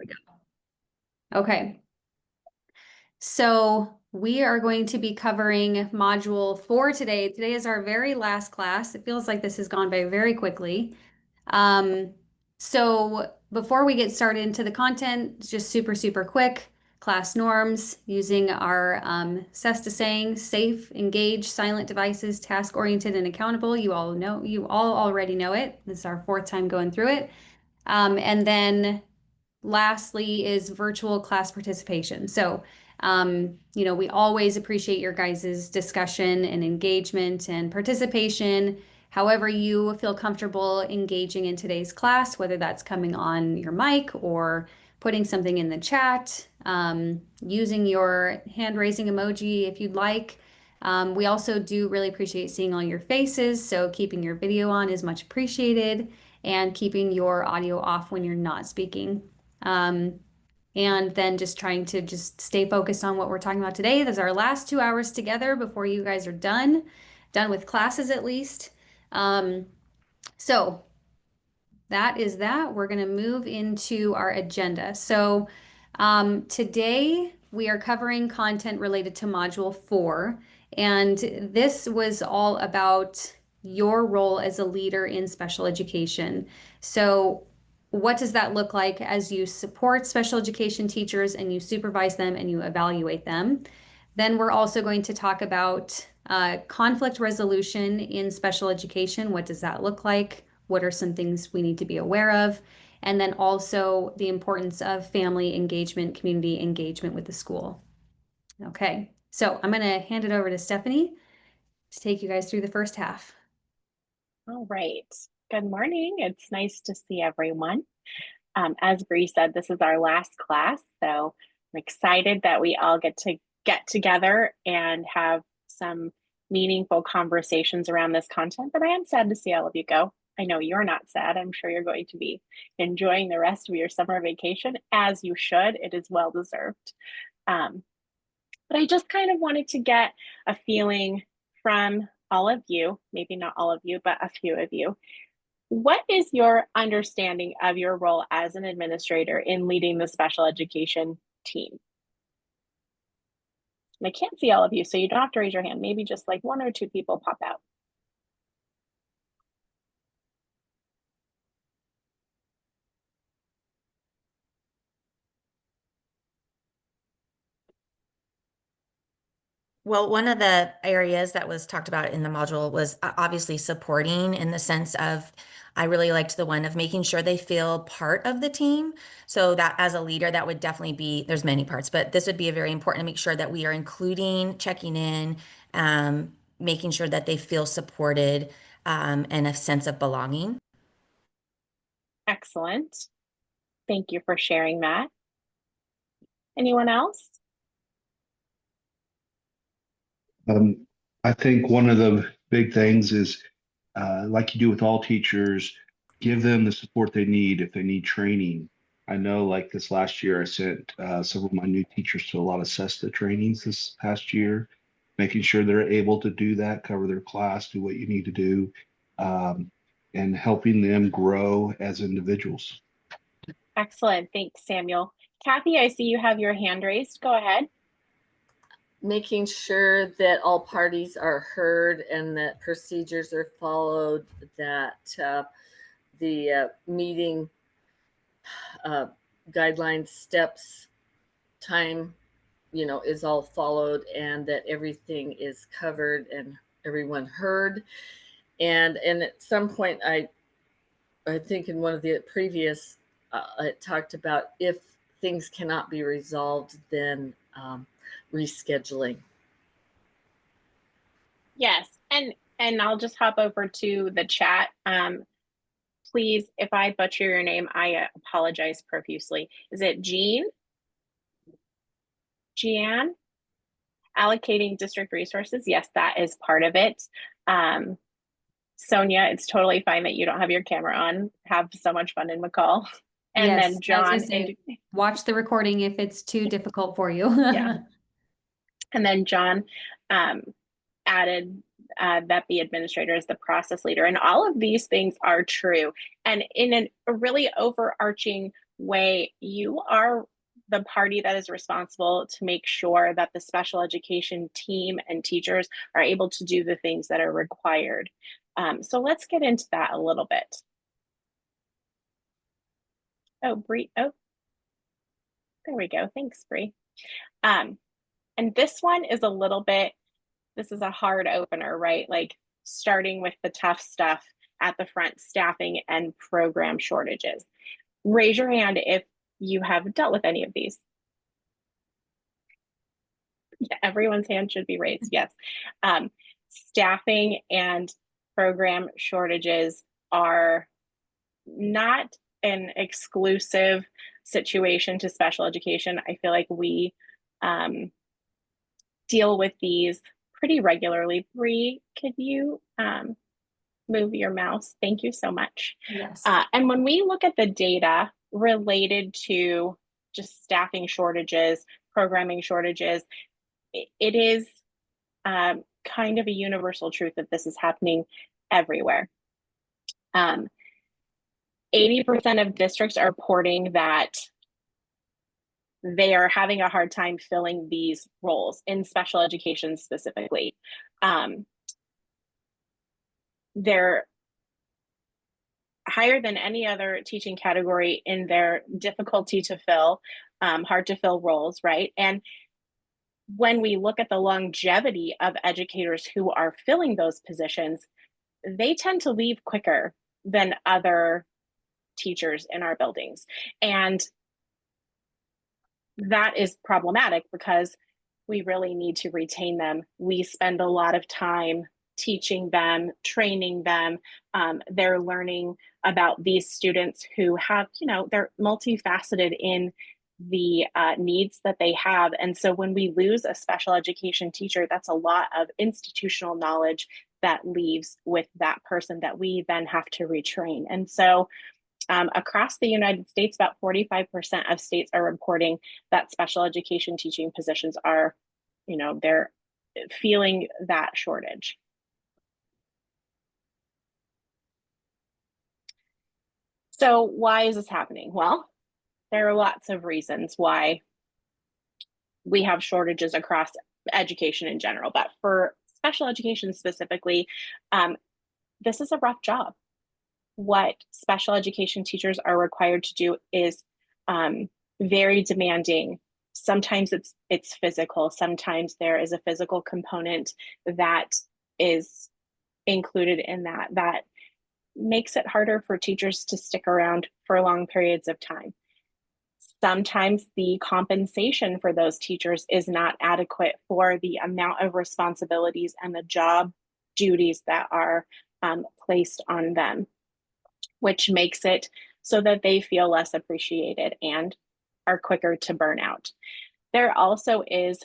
we go. Okay. So we are going to be covering module 4 today. Today is our very last class. It feels like this has gone by very quickly. Um, so before we get started into the content, it's just super quick. Class norms using our SESTA saying safe, engaged, silent devices, task oriented, and accountable. You all already know it. This is our 4th time going through it. And then lastly is virtual class participation. So, we always appreciate your guys' discussion and engagement and participation. However, you feel comfortable engaging in today's class, whether that's coming on your mic or putting something in the chat, using your hand raising emoji if you'd like. We also do really appreciate seeing all your faces, so keeping your video on is much appreciated and keeping your audio off when you're not speaking. Um, and then just trying to just stay focused on what we're talking about today. That's our last 2 hours together before you guys are done with classes at least. So that is that. We're going to move into our agenda. So today we are covering content related to Module 4, and this was all about your role as a leader in special education. So what does that look like as you support special education teachers and you supervise them and you evaluate them? Then we're also going to talk about conflict resolution in special education. What does that look like? What are some things we need to be aware of? And then also the importance of family engagement, community engagement with the school. Okay, so I'm going to hand it over to Stephanie to take you guys through the first half. All right. Good morning. It's nice to see everyone. As Bree said, this is our last class, so I'm excited that we all get together and have some meaningful conversations around this content, but I am sad to see all of you go. I know you're not sad. I'm sure you're going to be enjoying the rest of your summer vacation, as you should. It is well deserved. But I just kind of wanted to get a feeling from all of you, maybe not all of you, but a few of you. What is your understanding of your role as an administrator in leading the special education team? And I can't see all of you, so you don't have to raise your hand. Maybe just like 1 or 2 people pop out. Well, one of the areas that was talked about in the module was obviously supporting in the sense of, I really liked the one of making sure they feel part of the team. So that as a leader, that would definitely be, there's many parts, but this would be a very important to make sure that we are including, checking in, making sure that they feel supported, and a sense of belonging. Excellent. Thank you for sharing that. Anyone else? I think one of the big things is, like you do with all teachers, give them the support they need if they need training. I know, like this last year, I sent several of my new teachers to a lot of SESTA trainings this past year, making sure they're able to do that, cover their class, do what you need to do, and helping them grow as individuals. Excellent. Thanks, Samuel. Kathy, I see you have your hand raised. Go ahead. Making sure that all parties are heard and that procedures are followed, that the meeting guidelines, steps, time, is all followed, and that everything is covered and everyone heard. And at some point, I think in one of the previous, it talked about if things cannot be resolved, then rescheduling. Yes, and I'll just hop over to the chat. Please, if I butcher your name, I apologize profusely. Is it Jean? Jeanne? Allocating district resources? Yes, that is part of it. Sonia, it's totally fine that you don't have your camera on. Have so much fun in McCall. And Yes, then John, watch the recording if it's too difficult for you. Yeah. And then John added that the administrator is the process leader. And all of these things are true. And in a really overarching Wei, you are the party that is responsible to make sure that the special education team and teachers are able to do the things that are required. So let's get into that a little bit. Oh, Bree. Oh, there we go. Thanks, Bree. And this one is a little bit, this is a hard opener, right? Like starting with the tough stuff at the front, staffing and program shortages. Raise your hand if you have dealt with any of these. Yeah, everyone's hand should be raised, yes. Staffing and program shortages are not an exclusive situation to special education. I feel like we deal with these pretty regularly. Bree, could you move your mouse? Thank you so much. Yes. And when we look at the data related to just staffing shortages, programming shortages, it is kind of a universal truth that this is happening everywhere. 80% of districts are reporting that they are having a hard time filling these roles in special education specifically. They're higher than any other teaching category in their difficulty to fill, hard to fill roles, right? And when we look at the longevity of educators who are filling those positions, they tend to leave quicker than other teachers in our buildings. And that is problematic because we really need to retain them. We spend a lot of time teaching them, training them. They're learning about these students who have, they're multifaceted in the needs that they have. And so when we lose a special education teacher, that's a lot of institutional knowledge that leaves with that person that we then have to retrain. And so across the United States, about 45% of states are reporting that special education teaching positions are, they're feeling that shortage. So why is this happening? Well, there are lots of reasons why we have shortages across education in general, but for special education specifically, this is a rough job. What special education teachers are required to do is very demanding. Sometimes it's physical. Sometimes there is a physical component that is included in that makes it harder for teachers to stick around for long periods of time. Sometimes the compensation for those teachers is not adequate for the amount of responsibilities and the job duties that are placed on them, which makes it so that they feel less appreciated and are quicker to burn out. There also is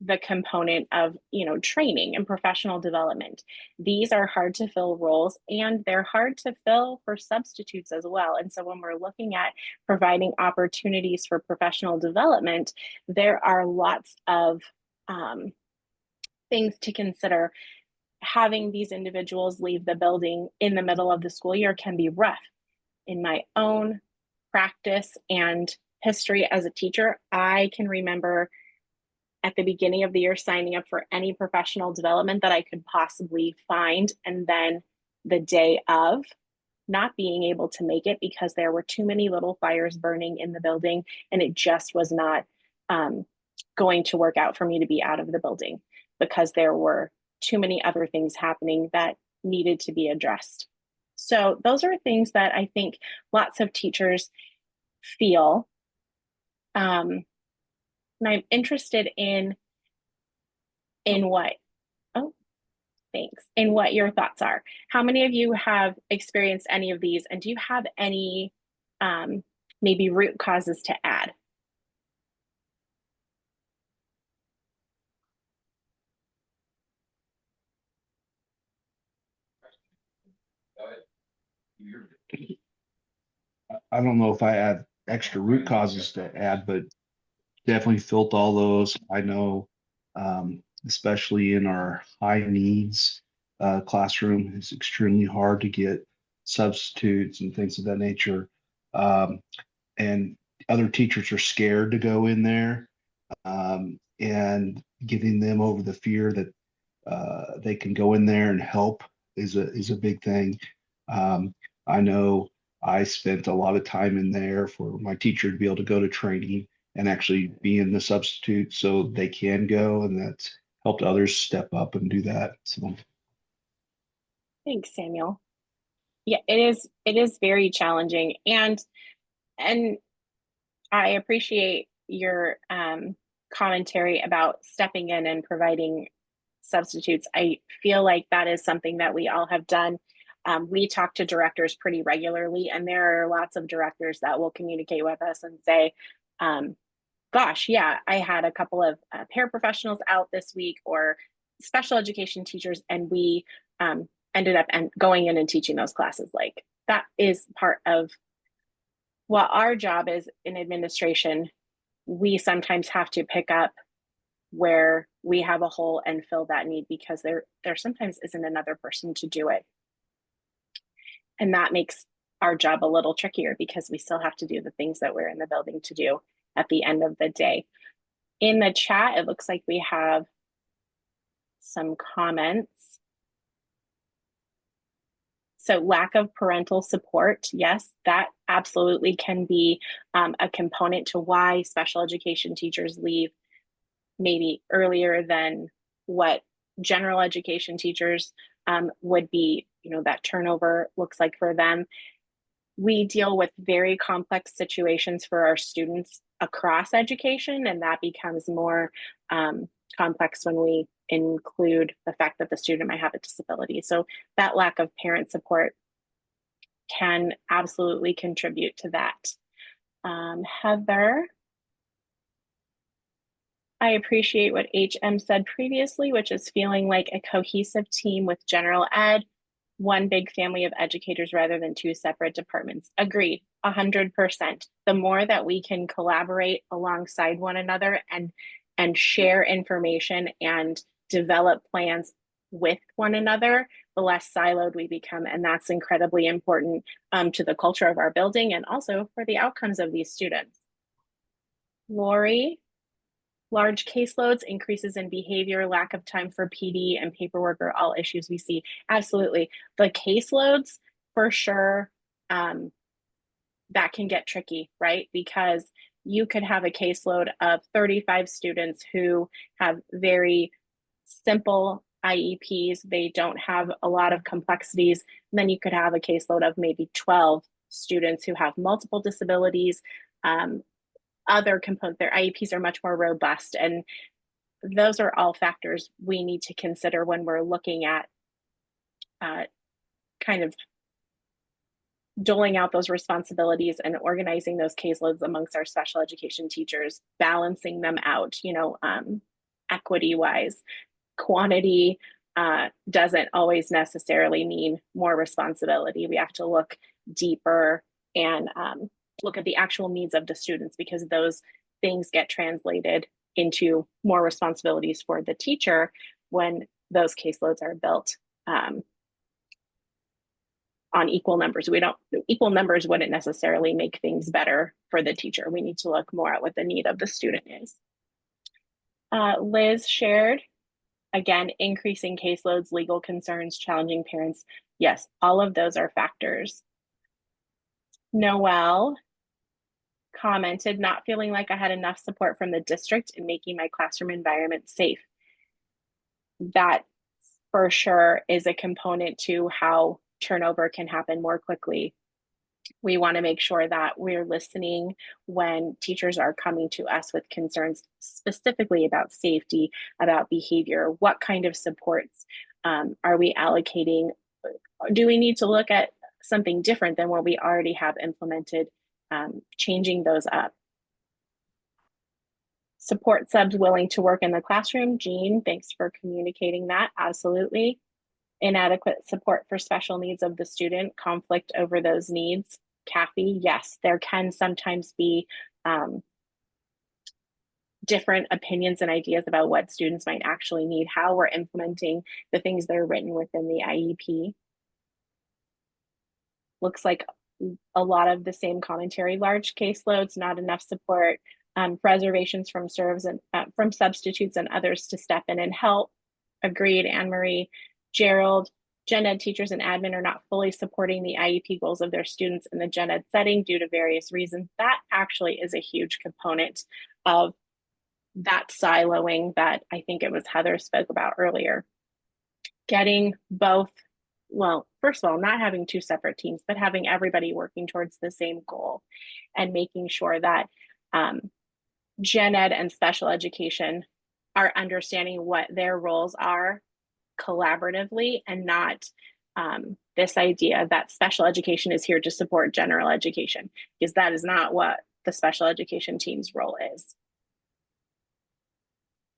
the component of, training and professional development. These are hard to fill roles and they're hard to fill for substitutes as well. And so when we're looking at providing opportunities for professional development, there are lots of things to consider. Having these individuals leave the building in the middle of the school year can be rough. In my own practice and history as a teacher, I can remember at the beginning of the year signing up for any professional development that I could possibly find, and then the day of not being able to make it because there were too many little fires burning in the building and it just was not going to work out for me to be out of the building because there were too many other things happening that needed to be addressed. So those are things that I think lots of teachers feel. And I'm interested in what, oh, thanks, in what your thoughts are. How many of you have experienced any of these, and do you have any maybe root causes to add? I don't know if I have extra root causes to add, but definitely felt all those. I know, especially in our high needs classroom, it's extremely hard to get substitutes and things of that nature. Um, and other teachers are scared to go in there, and getting them over the fear that they can go in there and help is a big thing. I know I spent a lot of time in there for my teacher to be able to go to training and actually be in the substitute so they can go, and that's helped others step up and do that. So Thanks, Samuel. Yeah, it is very challenging, and I appreciate your commentary about stepping in and providing substitutes. I feel like that is something that we all have done. We talk to directors pretty regularly, and there are lots of directors that will communicate with us and say, gosh, yeah, I had a couple of paraprofessionals out this week, or special education teachers, and we ended up going in and teaching those classes. Like, that is part of what our job is in administration. We sometimes have to pick up where we have a hole and fill that need, because there sometimes isn't another person to do it. And that makes our job a little trickier, because we still have to do the things that we're in the building to do at the end of the day. In the chat, it looks like we have some comments. So lack of parental support, yes, that absolutely can be a component to why special education teachers leave maybe earlier than what general education teachers would be, that turnover looks like for them. We deal with very complex situations for our students across education, and that becomes more complex when we include the fact that the student might have a disability. So that lack of parent support can absolutely contribute to that. Heather, I appreciate what HM said previously, which is feeling like a cohesive team with general ed, one big family of educators rather than two separate departments. Agreed, 100%. The more that we can collaborate alongside one another and share information and develop plans with one another, the less siloed we become. And that's incredibly important to the culture of our building, and also for the outcomes of these students. Lori, large caseloads, increases in behavior, lack of time for PD, and paperwork are all issues we see. Absolutely. The caseloads, for sure, that can get tricky, right? Because you could have a caseload of 35 students who have very simple IEPs. They don't have a lot of complexities. And then you could have a caseload of maybe 12 students who have multiple disabilities, other components. Their IEPs are much more robust. And those are all factors we need to consider when we're looking at kind of doling out those responsibilities and organizing those caseloads amongst our special education teachers, balancing them out, equity wise. Quantity doesn't always necessarily mean more responsibility. We have to look deeper and look at the actual needs of the students, because those things get translated into more responsibilities for the teacher when those caseloads are built on equal numbers. Equal numbers wouldn't necessarily make things better for the teacher. We need to look more at what the need of the student is. Liz shared, again, increasing caseloads, legal concerns, challenging parents. Yes, all of those are factors. Noelle commented, not feeling like I had enough support from the district in making my classroom environment safe. That for sure is a component to how turnover can happen more quickly. We want to make sure that we're listening when teachers are coming to us with concerns specifically about safety, about behavior. What kind of supports are we allocating? Do we need to look at something different than what we already have implemented, changing those up? Support subs willing to work in the classroom. Jean, thanks for communicating that. Absolutely. Inadequate support for special needs of the student, conflict over those needs. Kathy, yes, there can sometimes be different opinions and ideas about what students might actually need, how we're implementing the things that are written within the IEP. Looks like a lot of the same commentary, large caseloads, not enough support, reservations from serves and from substitutes and others to step in and help. Agreed, Anne Marie. Gerald, gen ed teachers and admin are not fully supporting the IEP goals of their students in the gen ed setting due to various reasons. That actually is a huge component of that siloing that I think it was Heather spoke about earlier. Getting both, well, first of all, not having two separate teams, but having everybody working towards the same goal and making sure that gen ed and special education are understanding what their roles are collaboratively, and not this idea that special education is here to support general education, because that is not what the special education team's role is.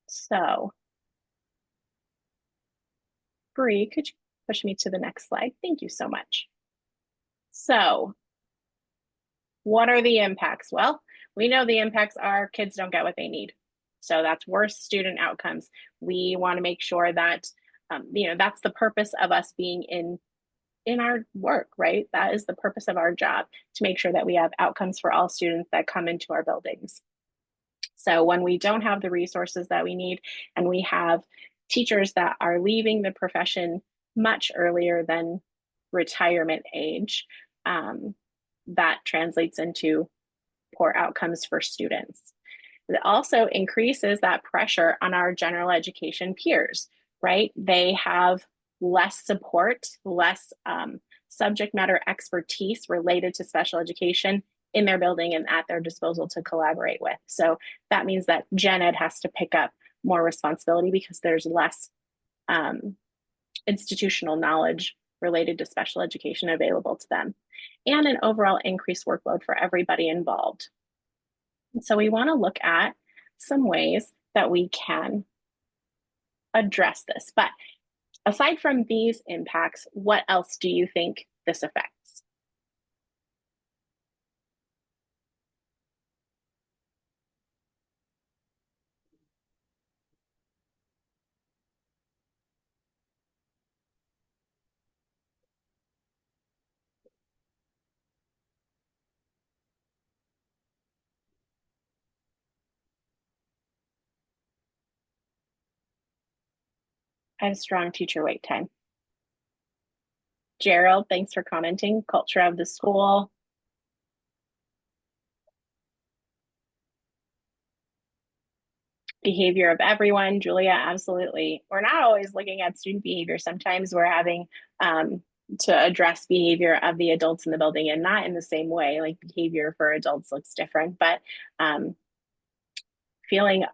So, Bree, could you push me to the next slide? Thank you so much. So, what are the impacts? Well, we know the impacts are kids don't get what they need. So that's worse student outcomes. We want to make sure that, that's the purpose of us being in our work, right? That is the purpose of our job, to make sure that we have outcomes for all students that come into our buildings. So when we don't have the resources that we need, and we have teachers that are leaving the profession much earlier than retirement age, that translates into poor outcomes for students. It also increases that pressure on our general education peers, right? They have less support, less subject matter expertise related to special education in their building and at their disposal to collaborate with. So that means that gen ed has to pick up more responsibility because there's less institutional knowledge related to special education available to them, and an overall increased workload for everybody involved. And so we want to look at some ways that we can address this. But aside from these impacts, what else do you think this affects? I have strong teacher wait time. Gerald, thanks for commenting. Culture of the school. Behavior of everyone. Julia, absolutely. We're not always looking at student behavior. Sometimes we're having to address behavior of the adults in the building, and not in the same way. Like, behavior for adults looks different, but feeling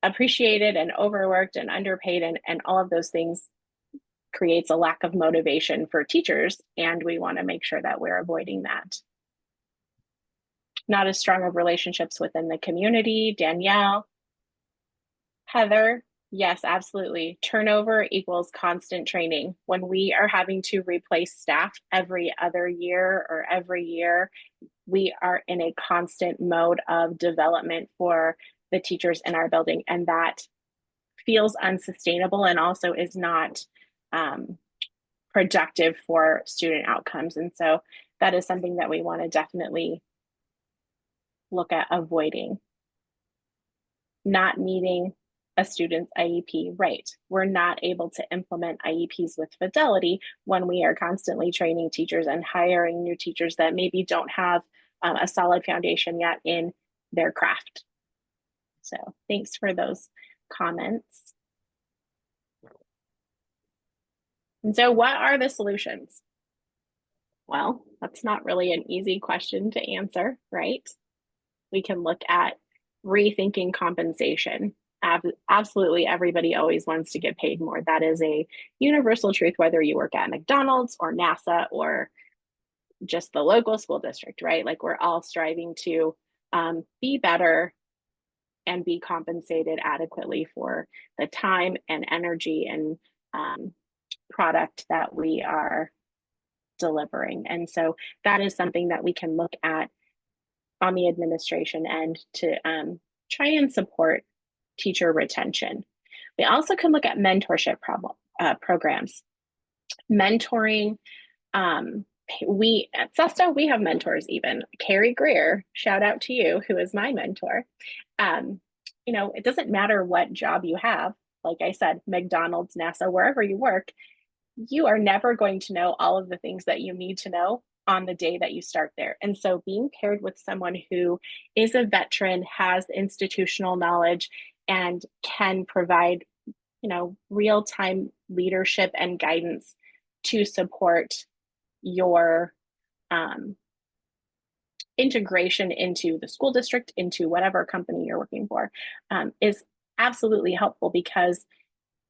unappreciated and overworked and underpaid and all of those things creates a lack of motivation for teachers, and we want to make sure that we're avoiding that. Not as strong of relationships within the community. Danielle. Heather, yes, absolutely. Turnover equals constant training. When we are having to replace staff every other year or every year, we are in a constant mode of development for the teachers in our building, and that feels unsustainable and also is not productive for student outcomes. And so that is something that we want to definitely look at avoiding. Not meeting a student's IEP, right? We're not able to implement IEPs with fidelity when we are constantly training teachers and hiring new teachers that maybe don't have a solid foundation yet in their craft. So thanks for those comments. And so what are the solutions? Well, that's not really an easy question to answer, right? We can look at rethinking compensation. Absolutely, everybody always wants to get paid more. That is a universal truth, whether you work at McDonald's or NASA or just the local school district, right? Like, we're all striving to be better and be compensated adequately for the time and energy and product that we are delivering. And so that is something that we can look at on the administration end to try and support teacher retention. We also can look at mentorship programs. Mentoring we at SESTA, we have mentors even. Carrie Greer, shout out to you, who is my mentor. It doesn't matter what job you have. Like I said, McDonald's, NASA, wherever you work, you are never going to know all of the things that you need to know on the day that you start there. And so being paired with someone who is a veteran, has institutional knowledge, and can provide, real-time leadership and guidance to support your integration into the school district, into whatever company you're working for, is absolutely helpful, because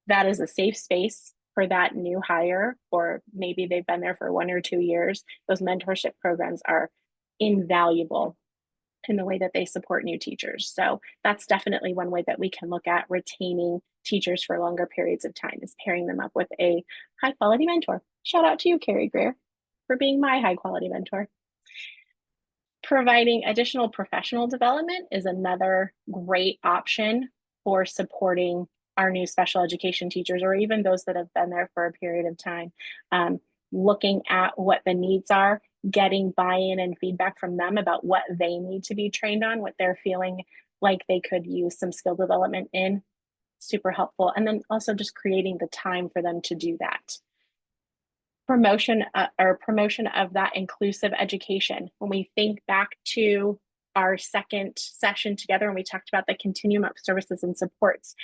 that is a safe space for that new hire, or maybe they've been there for 1 or 2 years. Those mentorship programs are invaluable in the way that they support new teachers. So that's definitely one way that we can look at retaining teachers for longer periods of time, is pairing them up with a high quality mentor. Shout out to you, Carrie Greer, for being my high quality mentor. Providing additional professional development is another great option for supporting our new special education teachers, or even those that have been there for a period of time. Looking at what the needs are, getting buy-in and feedback from them about what they need to be trained on, what they're feeling like they could use some skill development in, super helpful. And then also just creating the time for them to do that. Promotion of that inclusive education. When we think back to our second session together, and we talked about the continuum of services and supports,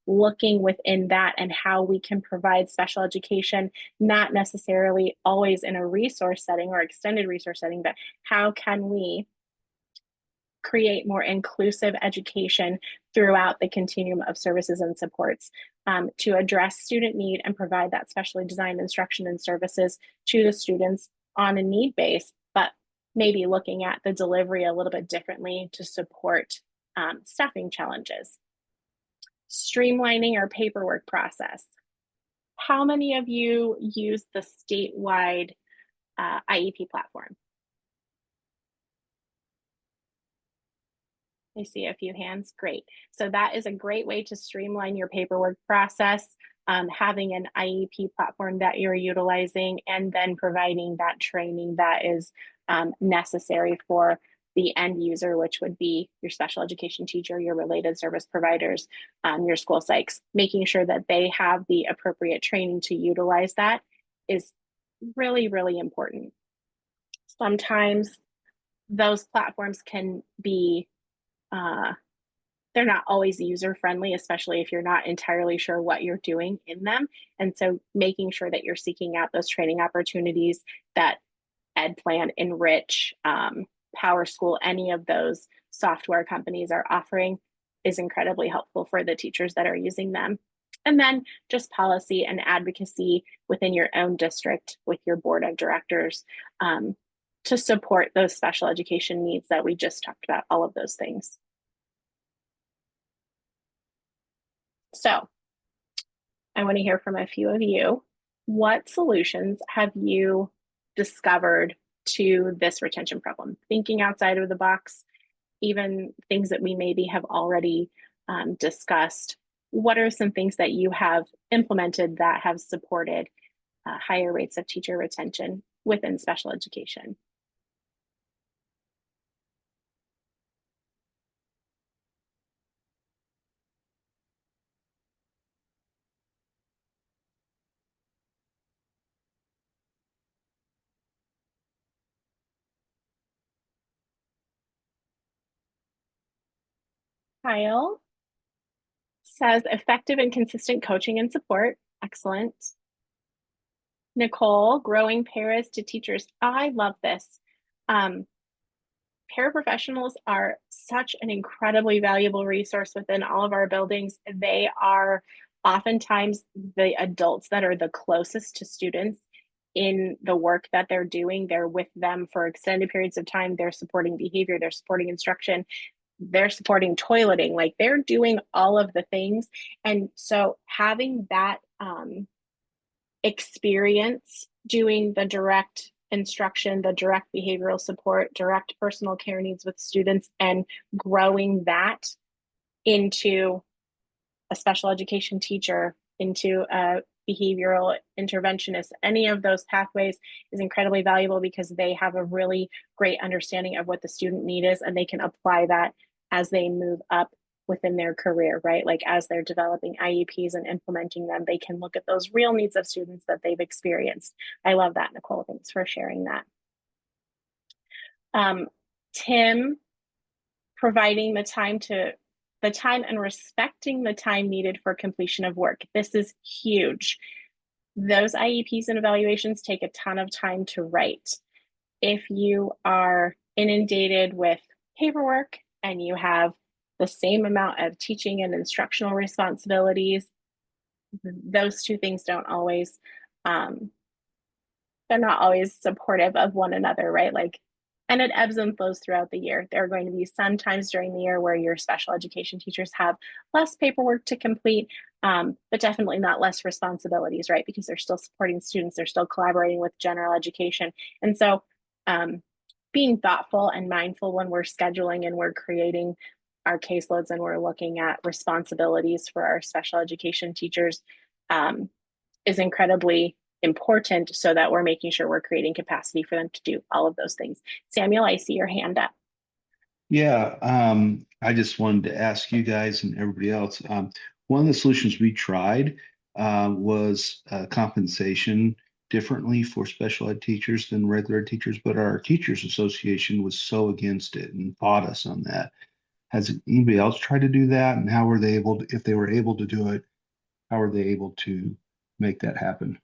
looking within that and how we can provide special education, not necessarily always in a resource setting or extended resource setting, but how can we create more inclusive education throughout the continuum of services and supports, to address student need and provide that specially designed instruction and services to the students on a need base, but maybe looking at the delivery a little bit differently to support staffing challenges. Streamlining our paperwork process. How many of you use the statewide IEP platform? I see a few hands. Great. So that is a great way to streamline your paperwork process, having an IEP platform that you're utilizing, and then providing that training that is necessary for the end user, which would be your special education teacher, your related service providers, your school psychs. Making sure that they have the appropriate training to utilize that is really, really important. Sometimes those platforms can be they're not always user friendly, especially if you're not entirely sure what you're doing in them. And so making sure that you're seeking out those training opportunities that EdPlan, Enrich, PowerSchool, any of those software companies are offering is incredibly helpful for the teachers that are using them. And then just policy and advocacy within your own district with your board of directors, to support those special education needs that we just talked about, all of those things. So I want to hear from a few of you. What solutions have you discovered to this retention problem? Thinking outside of the box, even things that we maybe have already discussed. What are some things that you have implemented that have supported higher rates of teacher retention within special education? Kyle says effective and consistent coaching and support. Excellent. Nicole, growing paras to teachers. I love this. Paraprofessionals are such an incredibly valuable resource within all of our buildings. They are oftentimes the adults that are the closest to students in the work that they're doing. They're with them for extended periods of time. They're supporting behavior, they're supporting instruction, they're supporting toileting, like they're doing all of the things. And so having that experience doing the direct instruction, the direct behavioral support, direct personal care needs with students, and growing that into a special education teacher, into a behavioral interventionists, any of those pathways is incredibly valuable because they have a really great understanding of what the student need is, and they can apply that as they move up within their career, right? Like as they're developing IEPs and implementing them, they can look at those real needs of students that they've experienced. I love that, Nicole. Thanks for sharing that. Tim, providing the time and respecting the time needed for completion of work. This is huge. Those IEPs and evaluations take a ton of time to write. If you are inundated with paperwork and you have the same amount of teaching and instructional responsibilities, those two things don't always, they're not always supportive of one another, right? Like, and it ebbs and flows throughout the year. There are going to be some times during the year where your special education teachers have less paperwork to complete, but definitely not less responsibilities, right? Because they're still supporting students, they're still collaborating with general education. And so being thoughtful and mindful when we're scheduling and we're creating our caseloads and we're looking at responsibilities for our special education teachers is incredibly important, so that we're making sure we're creating capacity for them to do all of those things. Samuel, I see your hand up. Yeah, I just wanted to ask you guys and everybody else. One of the solutions we tried was compensation differently for special ed teachers than regular teachers, but our teachers association was so against it and fought us on that. Has anybody else tried to do that? And how were they able to, if they were able to do it, how were they able to make that happen?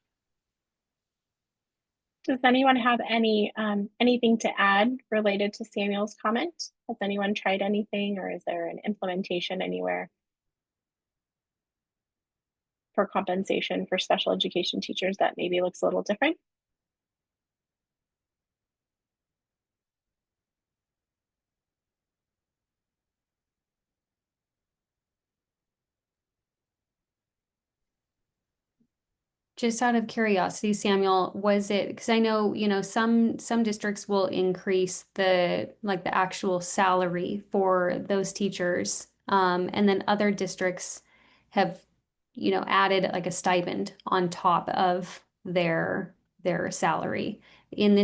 Does anyone have anything to add related to Samuel's comment? Has anyone tried anything, or is there an implementation anywhere for compensation for special education teachers that maybe looks a little different? Just out of curiosity, Samuel, was it because I know, some districts will increase the actual salary for those teachers. And then other districts have, added like a stipend on top of their salary. In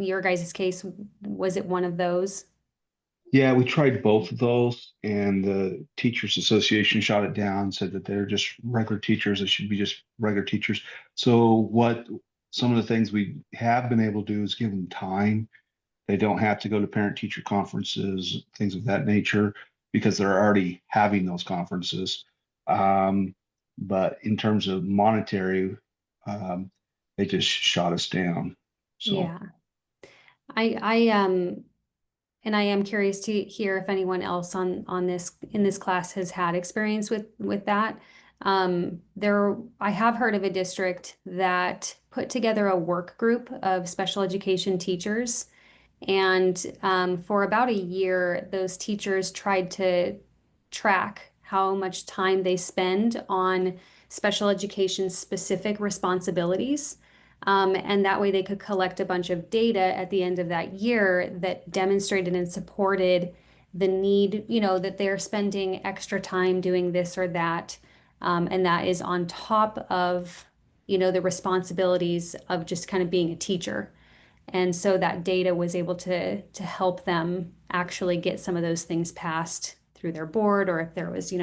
your guys' case, was it one of those? Yeah, we tried both of those, and the Teachers Association shot it down, said that they're just regular teachers. It should be just regular teachers. So what some of the things we have been able to do is give them time. They don't have to go to parent-teacher conferences, things of that nature, because they're already having those conferences. But in terms of monetary, um, they just shot us down. So Yeah. I and I am curious to hear if anyone else on this in this class has had experience with that. I have heard of a district that put together a work group of special education teachers, and for about a year, those teachers tried to track how much time they spend on special education specific responsibilities. And that way they could collect a bunch of data at the end of that year that demonstrated and supported the need, that they're spending extra time doing this or that. And that is on top of, the responsibilities of just kind of being a teacher. And so that data was able to help them actually get some of those things passed through their board, or if there was,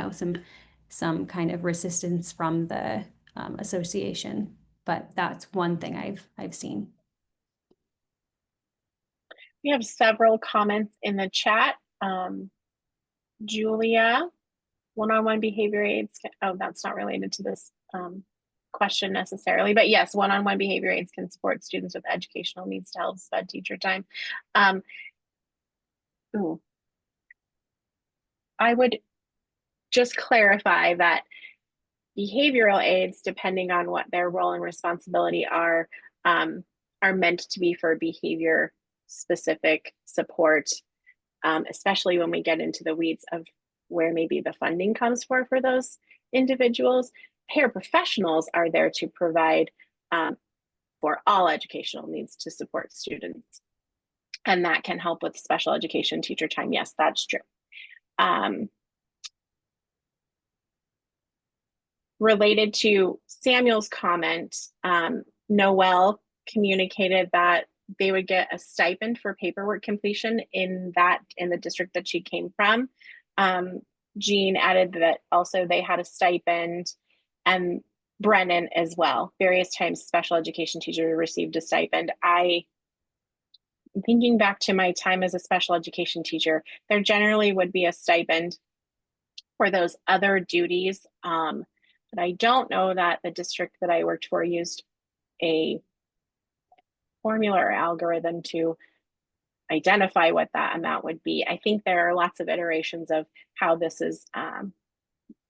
some kind of resistance from the association. But that's one thing I've seen. We have several comments in the chat. Julia, one-on-one behavior aids. Oh, that's not related to this question necessarily, but yes, one-on-one behavior aids can support students with educational needs to help SPED teacher time. I would just clarify that behavioral aids, depending on what their role and responsibility are meant to be for behavior specific support, especially when we get into the weeds of where maybe the funding comes for those individuals. Paraprofessionals are there to provide for all educational needs to support students. And that can help with special education teacher time. Yes, that's true. related to Samuel's comment, Noelle communicated that they would get a stipend for paperwork completion in the district that she came from. Jean added that also they had a stipend, and Brennan as well. Various times special education teacher received a stipend. Thinking back to my time as a special education teacher, there generally would be a stipend for those other duties. But I don't know that the district that I worked for used a formula or algorithm to identify what that amount would be. I think there are lots of iterations of how this is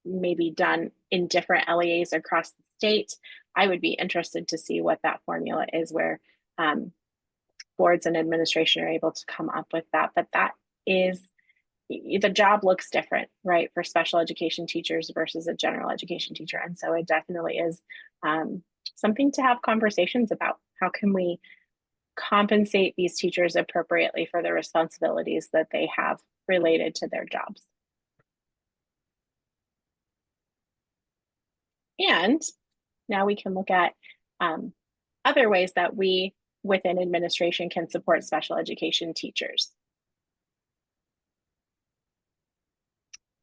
maybe done in different LEAs across the state. I would be interested to see what that formula is, where boards and administration are able to come up with that. But that is, the job looks different, right, for special education teachers versus a general education teacher. And so it definitely is something to have conversations about. How can we compensate these teachers appropriately for the responsibilities that they have related to their jobs? And now we can look at other ways that we within administration can support special education teachers.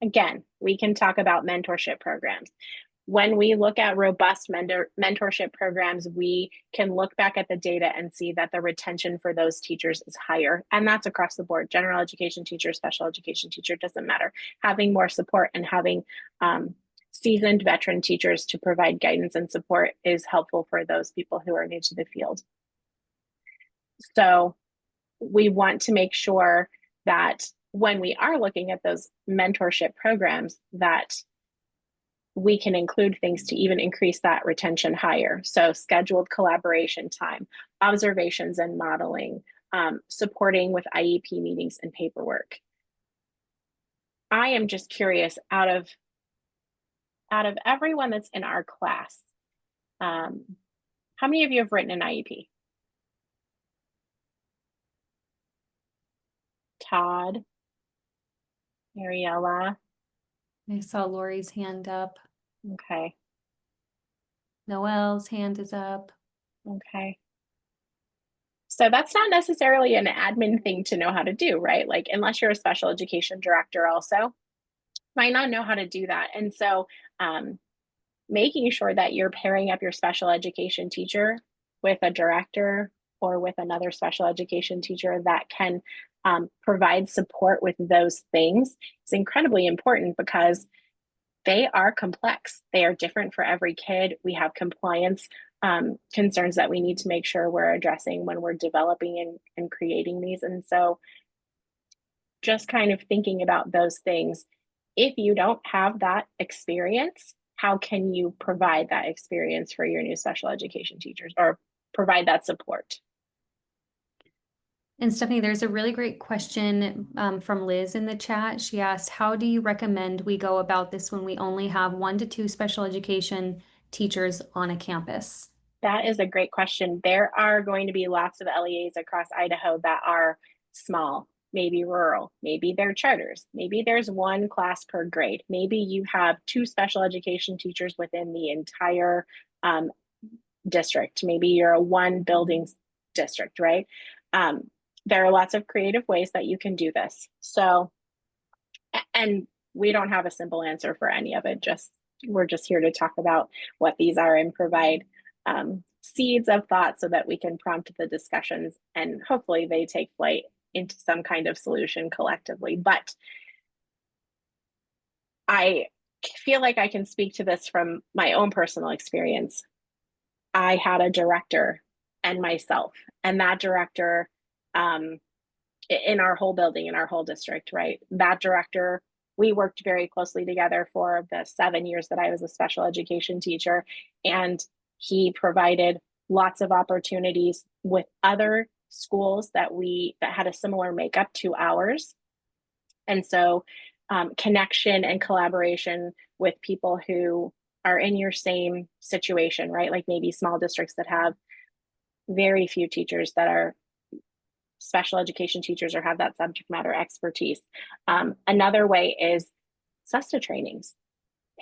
Again, we can talk about mentorship programs. When we look at robust mentorship programs, we can look back at the data and see that the retention for those teachers is higher. And that's across the board. General education teacher, special education teacher, doesn't matter. Having more support and having seasoned veteran teachers to provide guidance and support is helpful for those people who are new to the field. So we want to make sure that when we are looking at those mentorship programs, that we can include things to even increase that retention higher. So scheduled collaboration time, observations and modeling, supporting with IEP meetings and paperwork. I am just curious, out of everyone that's in our class, how many of you have written an IEP? Todd, Mariella. I saw Lori's hand up. Okay. Noelle's hand is up. Okay. So that's not necessarily an admin thing to know how to do, right? Like, unless you're a special education director also, might not know how to do that. And so making sure that you're pairing up your special education teacher with a director or with another special education teacher that can provide support with those things is incredibly important, because they are complex. They are different for every kid. We have compliance concerns that we need to make sure we're addressing when we're developing and creating these. And so just kind of thinking about those things. If you don't have that experience, how can you provide that experience for your new special education teachers, or provide that support? And Stephanie, there's a really great question from Liz in the chat. She asked, how do you recommend we go about this when we only have 1 to 2 special education teachers on a campus? That is a great question. There are going to be lots of LEAs across Idaho that are small, maybe rural, maybe they're charters, maybe there's 1 class per grade, maybe you have 2 special education teachers within the entire district, maybe you're a 1 building district, right? There are lots of creative ways that you can do this. So, and we don't have a simple answer for any of it. We're just here to talk about what these are and provide seeds of thought so that we can prompt the discussions, and hopefully they take flight into some kind of solution collectively. But I feel like I can speak to this from my own personal experience. I had a director and myself, and that director in our whole building, in our whole district, right? That director, we worked very closely together for the 7 years that I was a special education teacher, and he provided lots of opportunities with other schools that had a similar makeup to ours. And so connection and collaboration with people who are in your same situation, right? Like maybe small districts that have very few teachers that are special education teachers or have that subject matter expertise. Another way is SESTA trainings.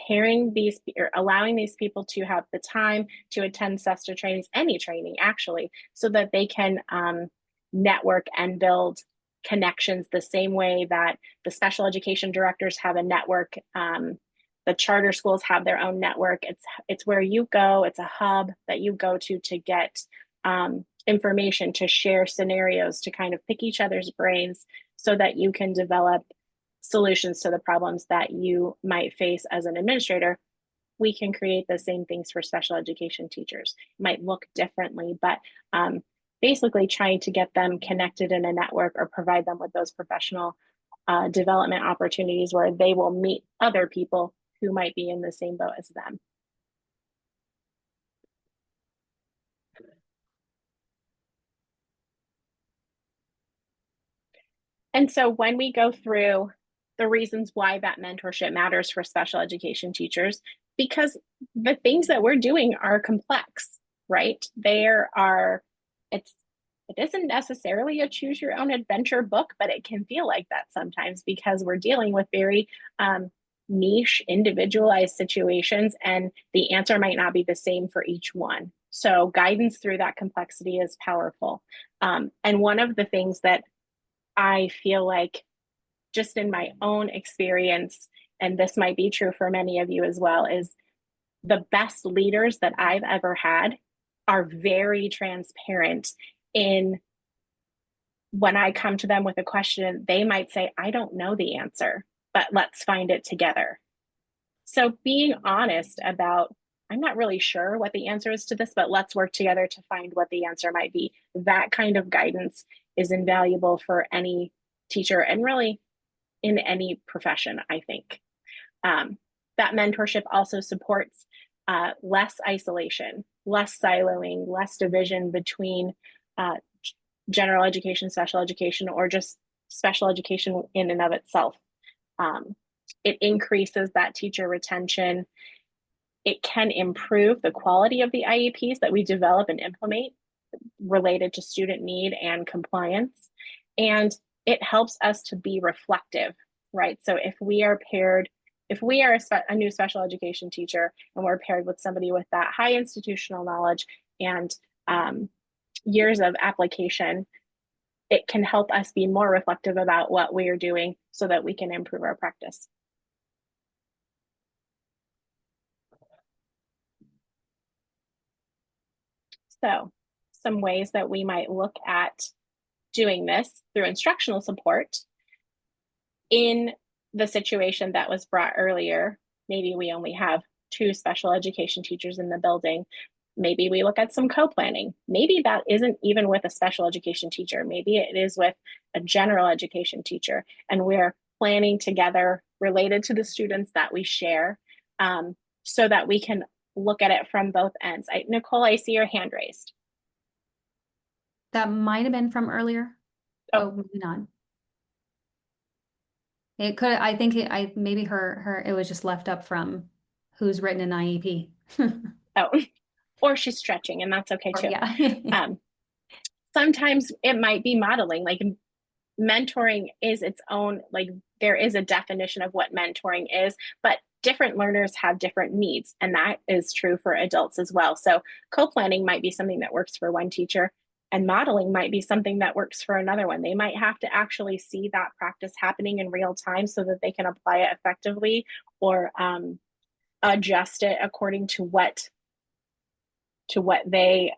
pairing these or allowing these people to have the time to attend SESTA trainings, any training actually, so that they can network and build connections the same way that the special education directors have a network. The charter schools have their own network. It's where you go. It's a hub that you go to get information, to share scenarios, to kind of pick each other's brains so that you can develop solutions to the problems that you might face as an administrator. We can create the same things for special education teachers. It might look differently, but basically trying to get them connected in a network or provide them with those professional development opportunities where they will meet other people who might be in the same boat as them. And so when we go through the reasons why that mentorship matters for special education teachers, because the things that we're doing are complex, right? It isn't necessarily a choose your own adventure book, but it can feel like that sometimes because we're dealing with very niche, individualized situations, and the answer might not be the same for each one. So guidance through that complexity is powerful. And one of the things that I feel like, just in my own experience, and this might be true for many of you as well, is the best leaders that I've ever had are very transparent in when I come to them with a question, they might say, I don't know the answer, but let's find it together. So being honest about, I'm not really sure what the answer is to this, but let's work together to find what the answer might be. That kind of guidance is invaluable for any teacher and really in any profession, I think. That mentorship also supports less isolation, less siloing, less division between general education, special education, or just special education in and of itself. It increases that teacher retention. It can improve the quality of the IEPs that we develop and implement related to student need and compliance. And it helps us to be reflective, right? So if we are a new special education teacher and we're paired with somebody with that high institutional knowledge and years of application, it can help us be more reflective about what we are doing so that we can improve our practice. So some ways that we might look at doing this through instructional support. In the situation that was brought earlier, maybe we only have 2 special education teachers in the building. Maybe we look at some co-planning. Maybe that isn't even with a special education teacher. Maybe it is with a general education teacher, and we're planning together related to the students that we share, so that we can look at it from both ends. Nicole, I see your hand raised. That might have been from earlier. Oh, maybe not. It could, I think maybe it was just left up from who's written an IEP. Oh, or she's stretching, and that's okay too. Yeah. Sometimes it might be modeling, like mentoring is its own, like there is a definition of what mentoring is, but different learners have different needs, and that is true for adults as well. So co-planning might be something that works for one teacher, and modeling might be something that works for another one. They might have to actually see that practice happening in real time so that they can apply it effectively, or adjust it according to what the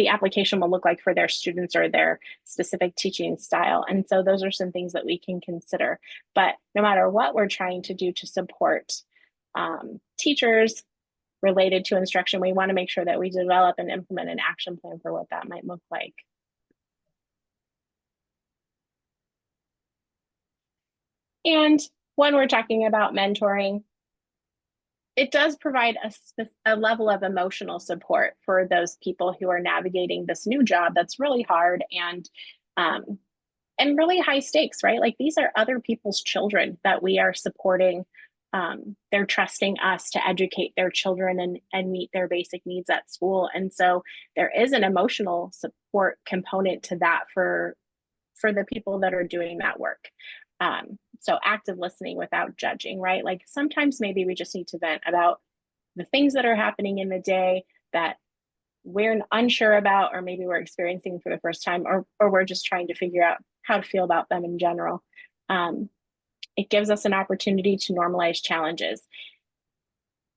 application will look like for their students or their specific teaching style. And so those are some things that we can consider. But no matter what we're trying to do to support teachers related to instruction, we want to make sure that we develop and implement an action plan for what that might look like. And when we're talking about mentoring, it does provide a level of emotional support for those people who are navigating this new job that's really hard and really high stakes, right? Like these are other people's children that we are supporting. They're trusting us to educate their children and meet their basic needs at school. And so there is an emotional support component to that for the people that are doing that work. So active listening without judging, right? Like sometimes maybe we just need to vent about the things that are happening in the day that we're unsure about, or maybe we're experiencing for the first time, or we're just trying to figure out how to feel about them in general. It gives us an opportunity to normalize challenges.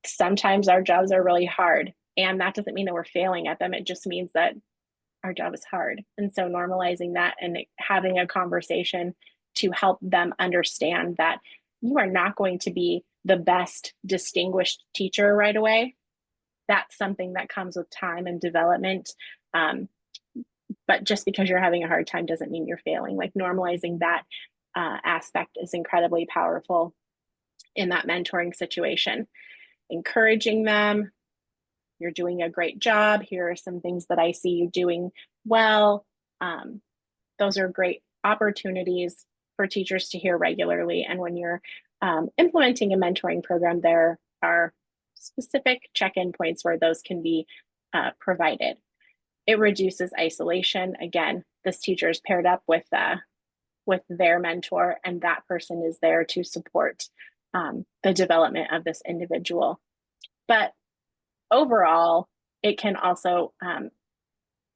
Sometimes our jobs are really hard, and that doesn't mean that we're failing at them. It just means that our job is hard. And so normalizing that and having a conversation to help them understand that you are not going to be the best distinguished teacher right away. That's something that comes with time and development. But just because you're having a hard time doesn't mean you're failing. Like normalizing that aspect is incredibly powerful in that mentoring situation. Encouraging them, you're doing a great job. Here are some things that I see you doing well. Those are great opportunities for teachers to hear regularly. And when you're implementing a mentoring program, there are specific check-in points where those can be provided. It reduces isolation. Again, this teacher is paired up with their mentor, and that person is there to support the development of this individual. But overall, it can also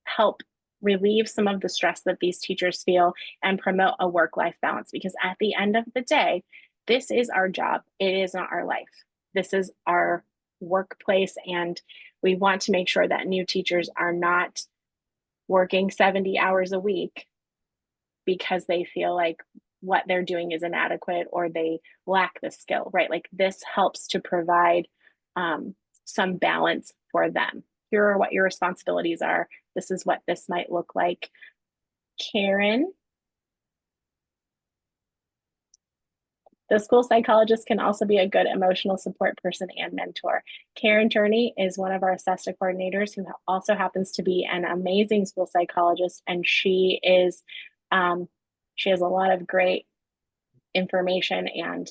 help relieve some of the stress that these teachers feel and promote a work-life balance, because at the end of the day, this is our job. It is not our life. This is our workplace, and we want to make sure that new teachers are not working 70 hours a week because they feel like what they're doing is inadequate or they lack the skill, right? Like this helps to provide some balance for them. Here are what your responsibilities are. This is what this might look like. Karen, the school psychologist can also be a good emotional support person and mentor. Karen Turney is one of our SESTA coordinators who also happens to be an amazing school psychologist, and she has a lot of great information and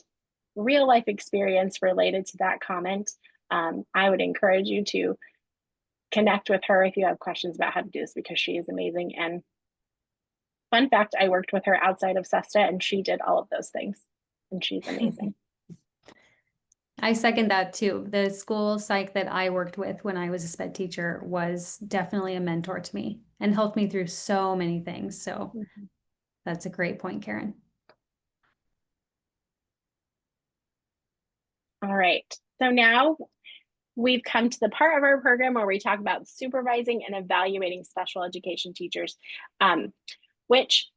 real life experience related to that comment. I would encourage you to connect with her if you have questions about how to do this, because she is amazing. And fun fact, I worked with her outside of SESTA and she did all of those things, and she's amazing. I second that too. The school psych that I worked with when I was a SPED teacher was definitely a mentor to me and helped me through so many things. So that's a great point, Karen. All right. So now we've come to the part of our program where we talk about supervising and evaluating special education teachers, which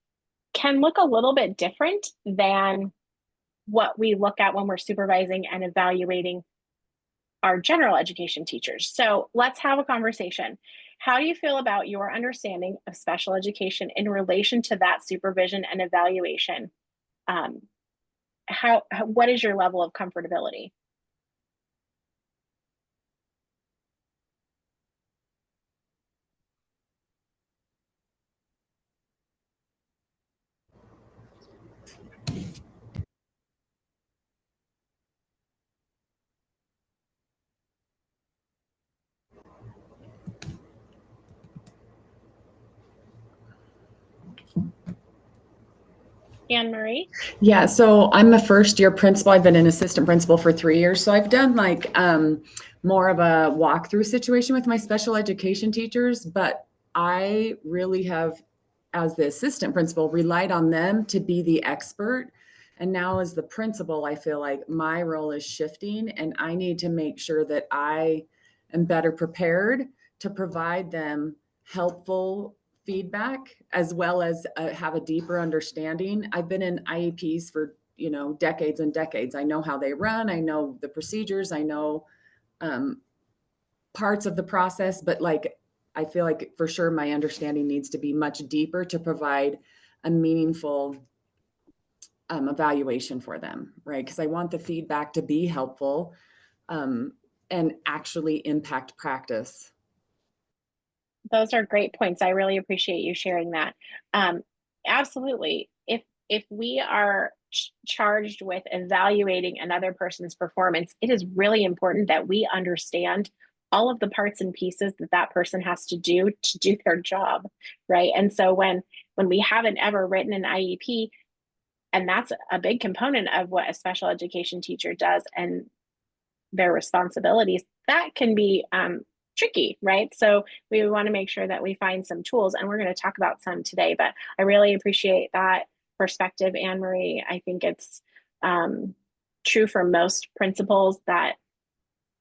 can look a little bit different than what we look at when we're supervising and evaluating our general education teachers. So let's have a conversation. How do you feel about your understanding of special education in relation to that supervision and evaluation? What is your level of comfortability? Anne Marie? Yeah, so I'm a first year principal. I've been an assistant principal for 3 years. So I've done like more of a walkthrough situation with my special education teachers, but I really have, as the assistant principal, relied on them to be the expert. And now as the principal, I feel like my role is shifting and I need to make sure that I am better prepared to provide them helpful feedback as well as have a deeper understanding. I've been in IEPs for decades and decades. I know how they run. I know the procedures. I know parts of the process, but like I feel like for sure my understanding needs to be much deeper to provide a meaningful evaluation for them, right? Because I want the feedback to be helpful and actually impact practice. Those are great points. I really appreciate you sharing that. Absolutely. If we are charged with evaluating another person's performance, it is really important that we understand all of the parts and pieces that that person has to do their job, right? And so when we haven't ever written an IEP, And that's a big component of what a special education teacher does and their responsibilities. That can be tricky, right? So we want to make sure that we find some tools, and we're going to talk about some today, but I really appreciate that perspective, Anne Marie. I think it's true for most principals that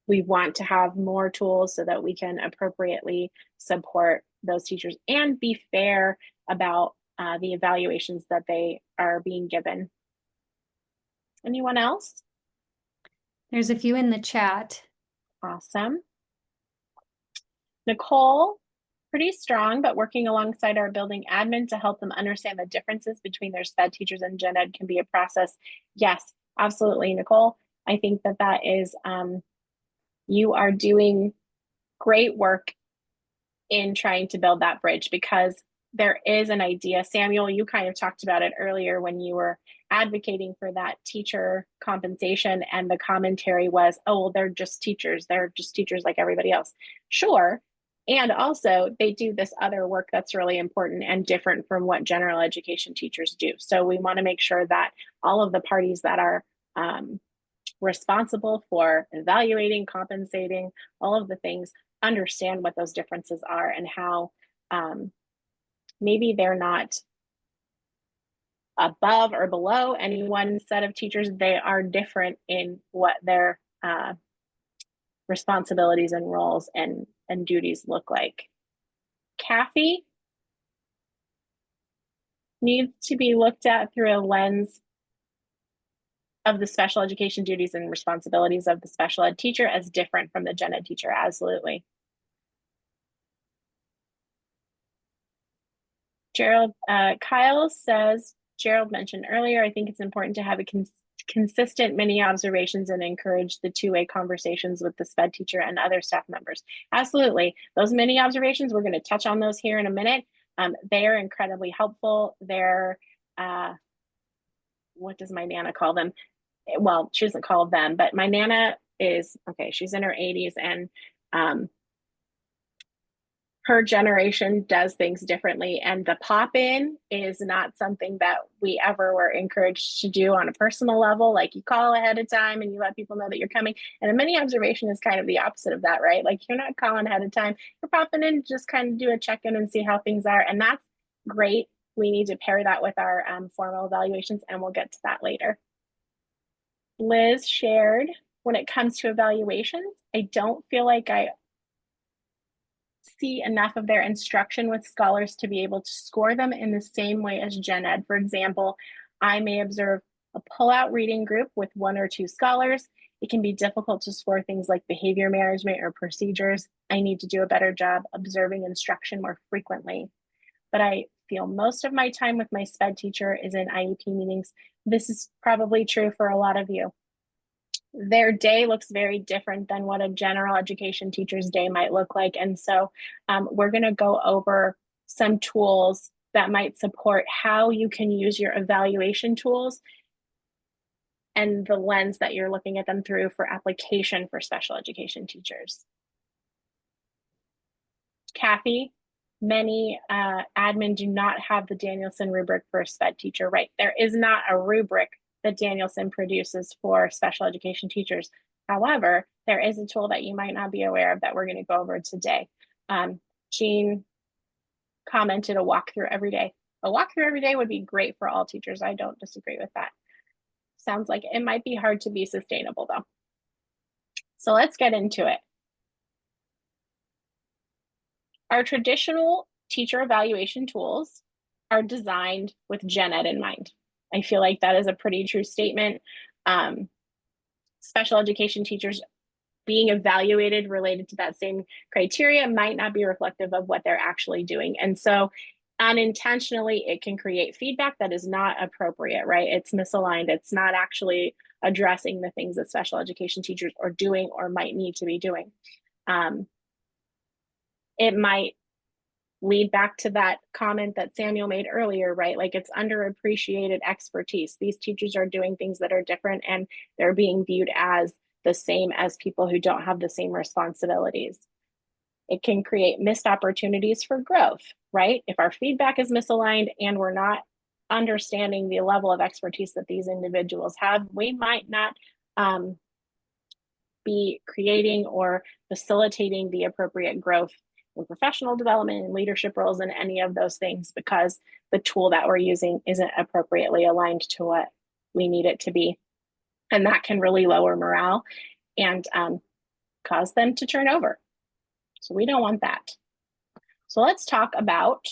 we want to have more tools so that we can appropriately support those teachers and be fair about the evaluations that they are being given. Anyone else? There's a few in the chat. Awesome. Nicole, pretty strong, but working alongside our building admin to help them understand the differences between their SPED teachers and gen ed can be a process. Yes, absolutely, Nicole. I think that that is, you are doing great work in trying to build that bridge, because there is an idea. Samuel, you kind of talked about it earlier when you were advocating for that teacher compensation, and the commentary was, oh, well, they're just teachers. They're just teachers like everybody else. Sure. And also they do this other work that's really important and different from what general education teachers do. So we want to make sure that all of the parties that are responsible for evaluating, compensating, all of the things, understand what those differences are and how maybe they're not above or below any one set of teachers. They are different in what their responsibilities and roles and duties look like. Kathy needs to be looked at through a lens of the special education duties and responsibilities of the special ed teacher as different from the gen ed teacher. Absolutely. Gerald, Kyle says, Gerald mentioned earlier, I think it's important to have a consistent mini observations and encourage the two-way conversations with the SPED teacher and other staff members. Absolutely. Those mini observations, we're going to touch on those here in a minute. They are incredibly helpful. They're, what does my Nana call them? Well, she doesn't call them, but my Nana is, okay, she's in her 80s, and her generation does things differently, and the pop-in is not something that we ever were encouraged to do on a personal level. Like, you call ahead of time and you let people know that you're coming, and a mini observation is kind of the opposite of that, right? Like, you're not calling ahead of time, you're popping in, just kind of do a check-in and see how things are, and that's great. We need to pair that with our formal evaluations, and we'll get to that later. Liz shared, when it comes to evaluations, I don't feel like I see enough of their instruction with scholars to be able to score them in the same way as gen ed. For example, I may observe a pull-out reading group with 1 or 2 scholars. It can be difficult to score things like behavior management or procedures. I need to do a better job observing instruction more frequently. But I feel most of my time with my SPED teacher is in IEP meetings. This is probably true for a lot of you. Their day looks very different than what a general education teacher's day might look like. And so we're going to go over some tools that might support how you can use your evaluation tools and the lens that you're looking at them through for application for special education teachers. Kathy, many admin do not have the Danielson rubric for a SPED teacher, right? There is not a rubric that Danielson produces for special education teachers. However, there is a tool that you might not be aware of that we're going to go over today. Jean commented a walkthrough every day. A walkthrough every day would be great for all teachers. I don't disagree with that. Sounds like it might be hard to be sustainable though. So let's get into it. Our traditional teacher evaluation tools are designed with gen ed in mind. I feel like that is a pretty true statement. Special education teachers being evaluated related to that same criteria might not be reflective of what they're actually doing. And so unintentionally, it can create feedback that is not appropriate, right? It's misaligned. It's not actually addressing the things that special education teachers are doing or might need to be doing. It might lead back to that comment that Samuel made earlier, right? Like, it's underappreciated expertise. These teachers are doing things that are different, and they're being viewed as the same as people who don't have the same responsibilities. It can create missed opportunities for growth, right? If our feedback is misaligned and we're not understanding the level of expertise that these individuals have, we might not be creating or facilitating the appropriate growth in professional development and leadership roles and any of those things because the tool that we're using isn't appropriately aligned to what we need it to be. And that can really lower morale and cause them to turn over. So we don't want that. So let's talk about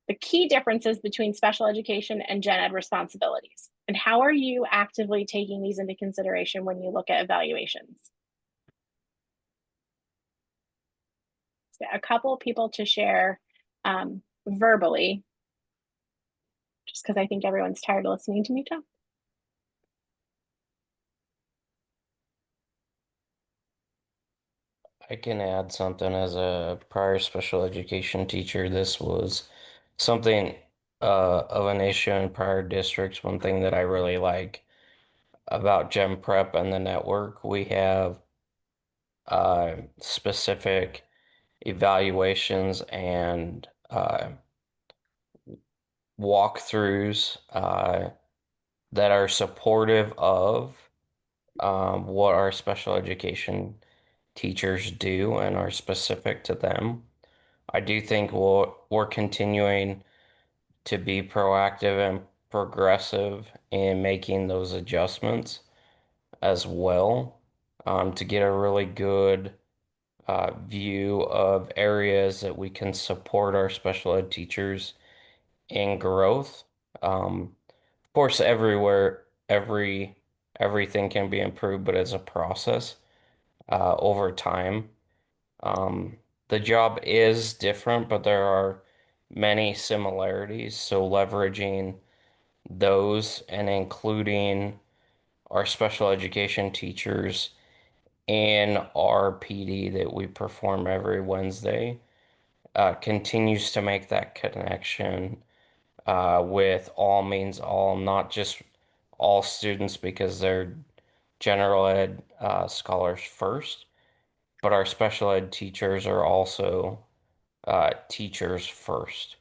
the key differences between special education and gen ed responsibilities. And how are you actively taking these into consideration when you look at evaluations? So a couple of people to share verbally, just because I think everyone's tired of listening to me talk. I can add something as a prior special education teacher. This was something of an issue in prior districts. One thing that I really like about Gen Prep and the network, we have specific evaluations and walkthroughs that are supportive of what our special education teachers do and are specific to them. I do think we're continuing to be proactive and progressive in making those adjustments as well, to get a really good view of areas that we can support our special ed teachers in growth. Of course, everything can be improved, but it's a process over time. The job is different, but there are many similarities. So leveraging those and including our special education teachers in our PD that we perform every Wednesday continues to make that connection with all means all, not just all students because they're general ed scholars first, but our special ed teachers are also teachers first.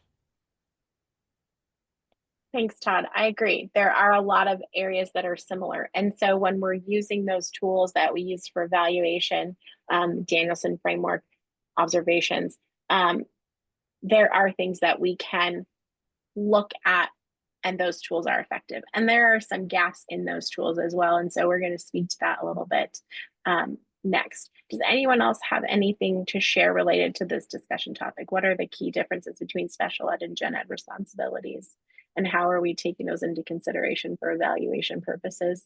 Thanks, Todd. I agree. There are a lot of areas that are similar. And so when we're using those tools that we use for evaluation, Danielson framework observations, there are things that we can look at and those tools are effective. And there are some gaps in those tools as well. And so we're going to speak to that a little bit next. Does anyone else have anything to share related to this discussion topic? What are the key differences between special ed and gen ed responsibilities? And how are we taking those into consideration for evaluation purposes?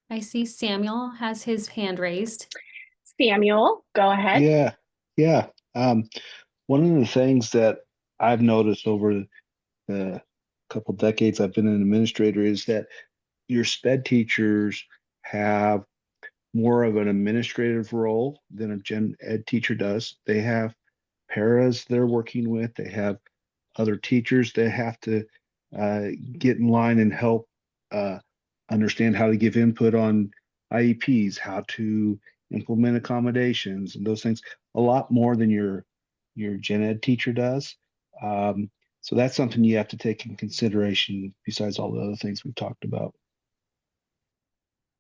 I see Samuel has his hand raised. Samuel, go ahead. Yeah. One of the things that I've noticed over the couple decades I've been an administrator is that your SPED teachers have more of an administrative role than a gen ed teacher does. They have paras they're working with. They have other teachers that have to get in line and help understand how to give input on IEPs, how to implement accommodations and those things a lot more than your gen ed teacher does. So that's something you have to take in consideration besides all the other things we've talked about.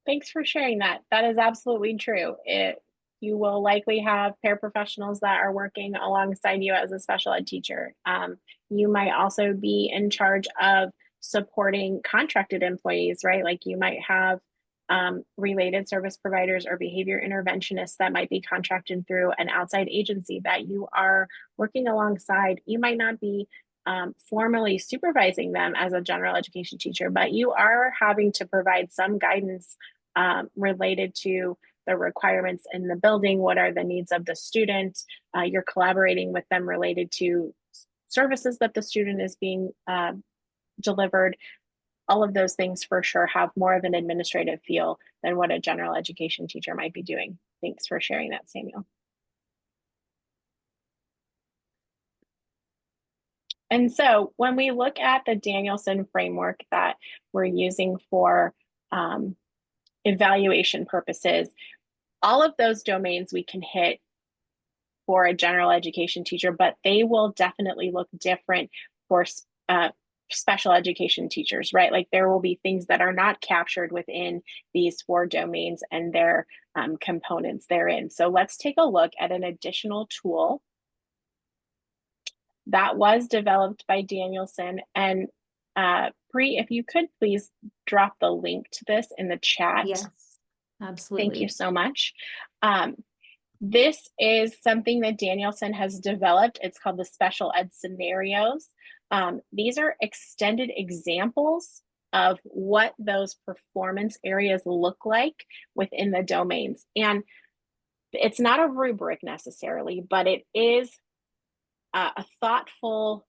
Thanks for sharing that. That is absolutely true. You will likely have paraprofessionals that are working alongside you as a special ed teacher. You might also be in charge of supporting contracted employees, right? Like you might have related service providers or behavior interventionists that might be contracted through an outside agency that you are working alongside. You might not be formally supervising them as a general education teacher, but you are having to provide some guidance related to the requirements in the building. What are the needs of the student? You're collaborating with them related to services that the student is being delivered. All of those things for sure have more of an administrative feel than what a general education teacher might be doing. Thanks for sharing that, Samuel. And so when we look at the Danielson framework that we're using for evaluation purposes, all of those domains we can hit for a general education teacher, but they will definitely look different for special education teachers, right? Like there will be things that are not captured within these 4 domains and their components therein. So let's take a look at an additional tool that was developed by Danielson. And Bree, if you could please drop the link to this in the chat. Yes, absolutely. Thank you so much. This is something that Danielson has developed. It's called the Special Ed Scenarios. These are extended examples of what those performance areas look like within the domains. And it's not a rubric necessarily, but it is a thoughtful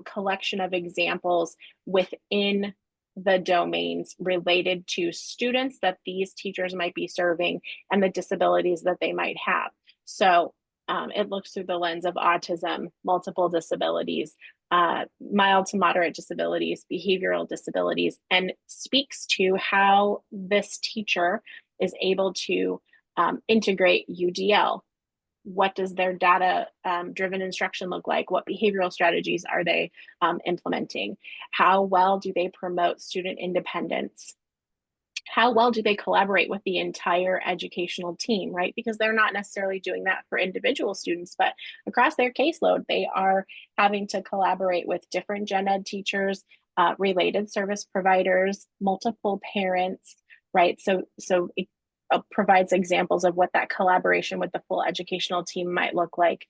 collection of examples within the domains related to students that these teachers might be serving and the disabilities that they might have. So it looks through the lens of autism, multiple disabilities, mild to moderate disabilities, behavioral disabilities, and speaks to how this teacher is able to integrate UDL. What does their data driven instruction look like? What behavioral strategies are they implementing? How well do they promote student independence? How well do they collaborate with the entire educational team, right? Because they're not necessarily doing that for individual students, but across their caseload, they are having to collaborate with different gen ed teachers, related service providers, multiple parents, right? So it provides examples of what that collaboration with the full educational team might look like.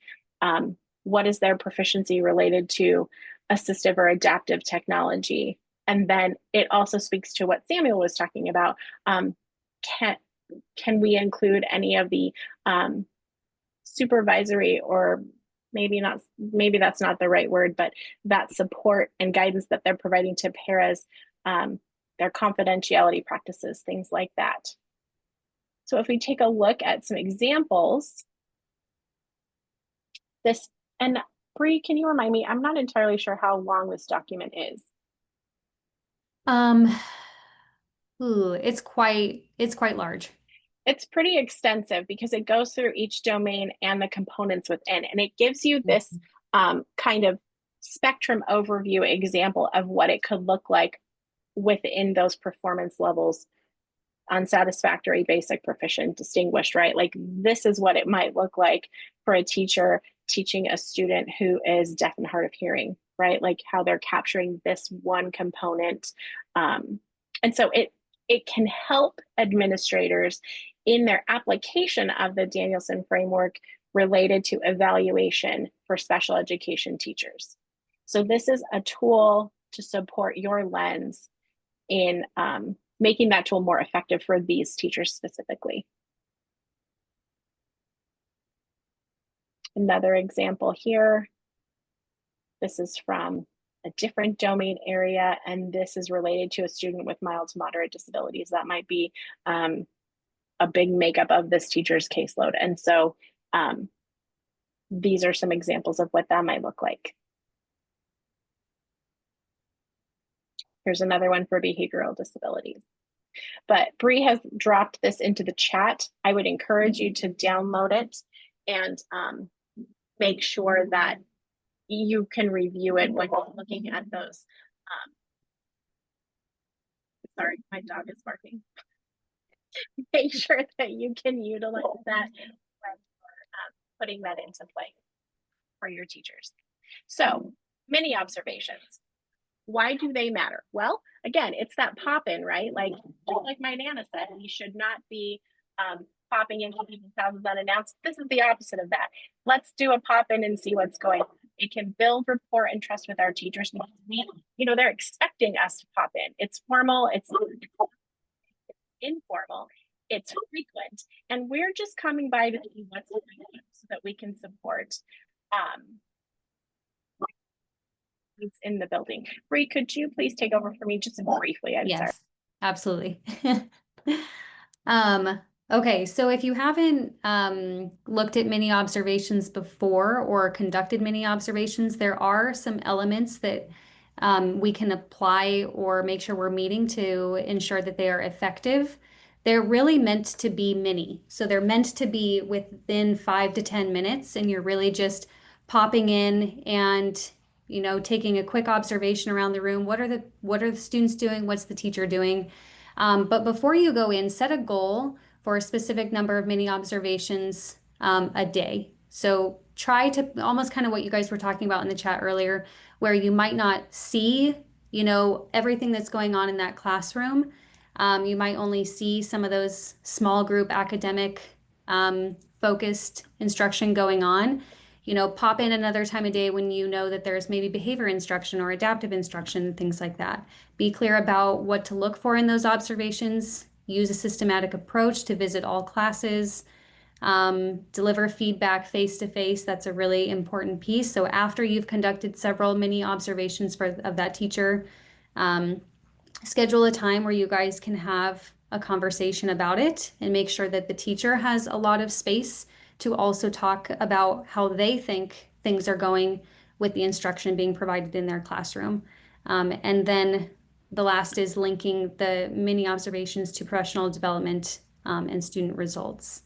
What is their proficiency related to assistive or adaptive technology? And then it also speaks to what Samuel was talking about. Can we include any of the supervisory, or maybe that's not the right word, but that support and guidance that they're providing to paras, their confidentiality practices, things like that. So if we take a look at some examples, and Bree, can you remind me? I'm not entirely sure how long this document is. It's quite large. It's pretty extensive because it goes through each domain and the components within, and it gives you this kind of spectrum overview example of what it could look like within those performance levels: unsatisfactory, basic, proficient, distinguished, right? Like this is what it might look like for a teacher teaching a student who is deaf and hard of hearing, right? Like how they're capturing this one component. And so it can help administrators in their application of the Danielson framework related to evaluation for special education teachers. So this is a tool to support your lens in making that tool more effective for these teachers specifically. Another example here. This is from a different domain area, and this is related to a student with mild to moderate disabilities. That might be a big makeup of this teacher's caseload. And so these are some examples of what that might look like. Here's another one for behavioral disabilities. But Bree has dropped this into the chat. I would encourage you to download it and make sure that you can review it when you're looking at those. Sorry, my dog is barking. Make sure that you can utilize that when you're putting that into play for your teachers. So, many observations. Why do they matter? Well, again, it's that pop-in, right? Like my Nana said, we should not be popping into people's houses unannounced. This is the opposite of that. Let's do a pop-in and see what's going on. It can build rapport and trust with our teachers because they're expecting us to pop in. It's formal, it's informal, it's frequent, and we're just coming by to see what's going on so that we can support in the building. Bree, could you please take over for me just briefly? I'm sorry. Yes, absolutely. Okay, so if you haven't looked at mini observations before or conducted mini observations, there are some elements that we can apply or make sure we're meeting to ensure that they are effective. They're really meant to be mini. So they're meant to be within 5 to 10 minutes, and you're really just popping in and taking a quick observation around the room. What are the students doing? What's the teacher doing? But before you go in, set a goal for a specific number of mini observations a day. So try to almost kind of what you guys were talking about in the chat earlier, where you might not see, everything that's going on in that classroom. You might only see some of those small group academic focused instruction going on. Pop in another time of day when you know that there's maybe behavior instruction or adaptive instruction, things like that. Be clear about what to look for in those observations. Use a systematic approach to visit all classes. Deliver feedback face to face. That's a really important piece. So after you've conducted several mini observations of that teacher, schedule a time where you guys can have a conversation about it and make sure that the teacher has a lot of space to also talk about how they think things are going with the instruction being provided in their classroom. And then the last is linking the mini observations to professional development and student results.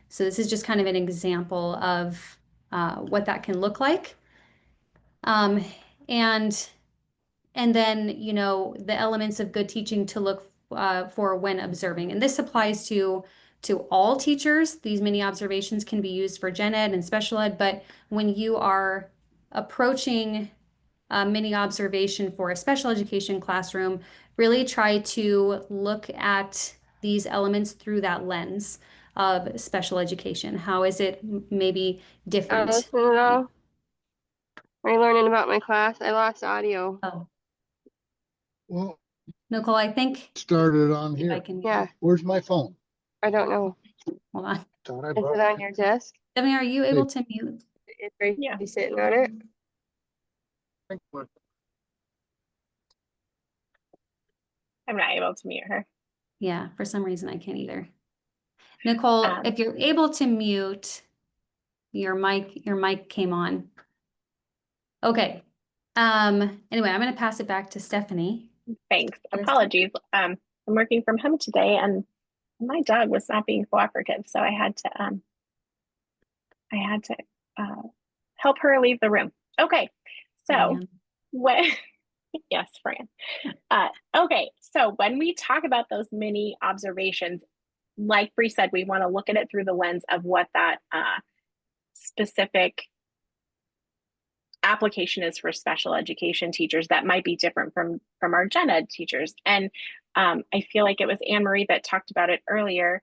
So this is just kind of an example of what that can look like. Um, and and then, the elements of good teaching to look for when observing. And this applies to all teachers. These mini observations can be used for gen ed and special ed, but when you are approaching a mini observation for a special education classroom, really try to look at these elements through that lens of special education. How is it maybe different? Allison at all? Are you learning about my class? I lost audio. Oh, Well, Nicole, I think started on if I here. can. Yeah, Where's my phone? I don't know. Hold on. Thought I Is it brought on your desk? Debbie, are you able to mute? It's right Yeah. sitting on it. it. I'm not able to mute her. Yeah, for some reason I can't either. Nicole, Um, if you're able to mute, your mic came on. Okay. Anyway, I'm gonna pass it back to Stephanie. Thanks. Apologies. I'm working from home today and my dog was not being cooperative, so I had to help her leave the room. Okay. So Fran. when yes, Fran. Okay, so when we talk about those mini observations, like Bree said, we want to look at it through the lens of what that specific application is for special education teachers that might be different from our gen ed teachers. And I feel like it was Anne Marie that talked about it earlier.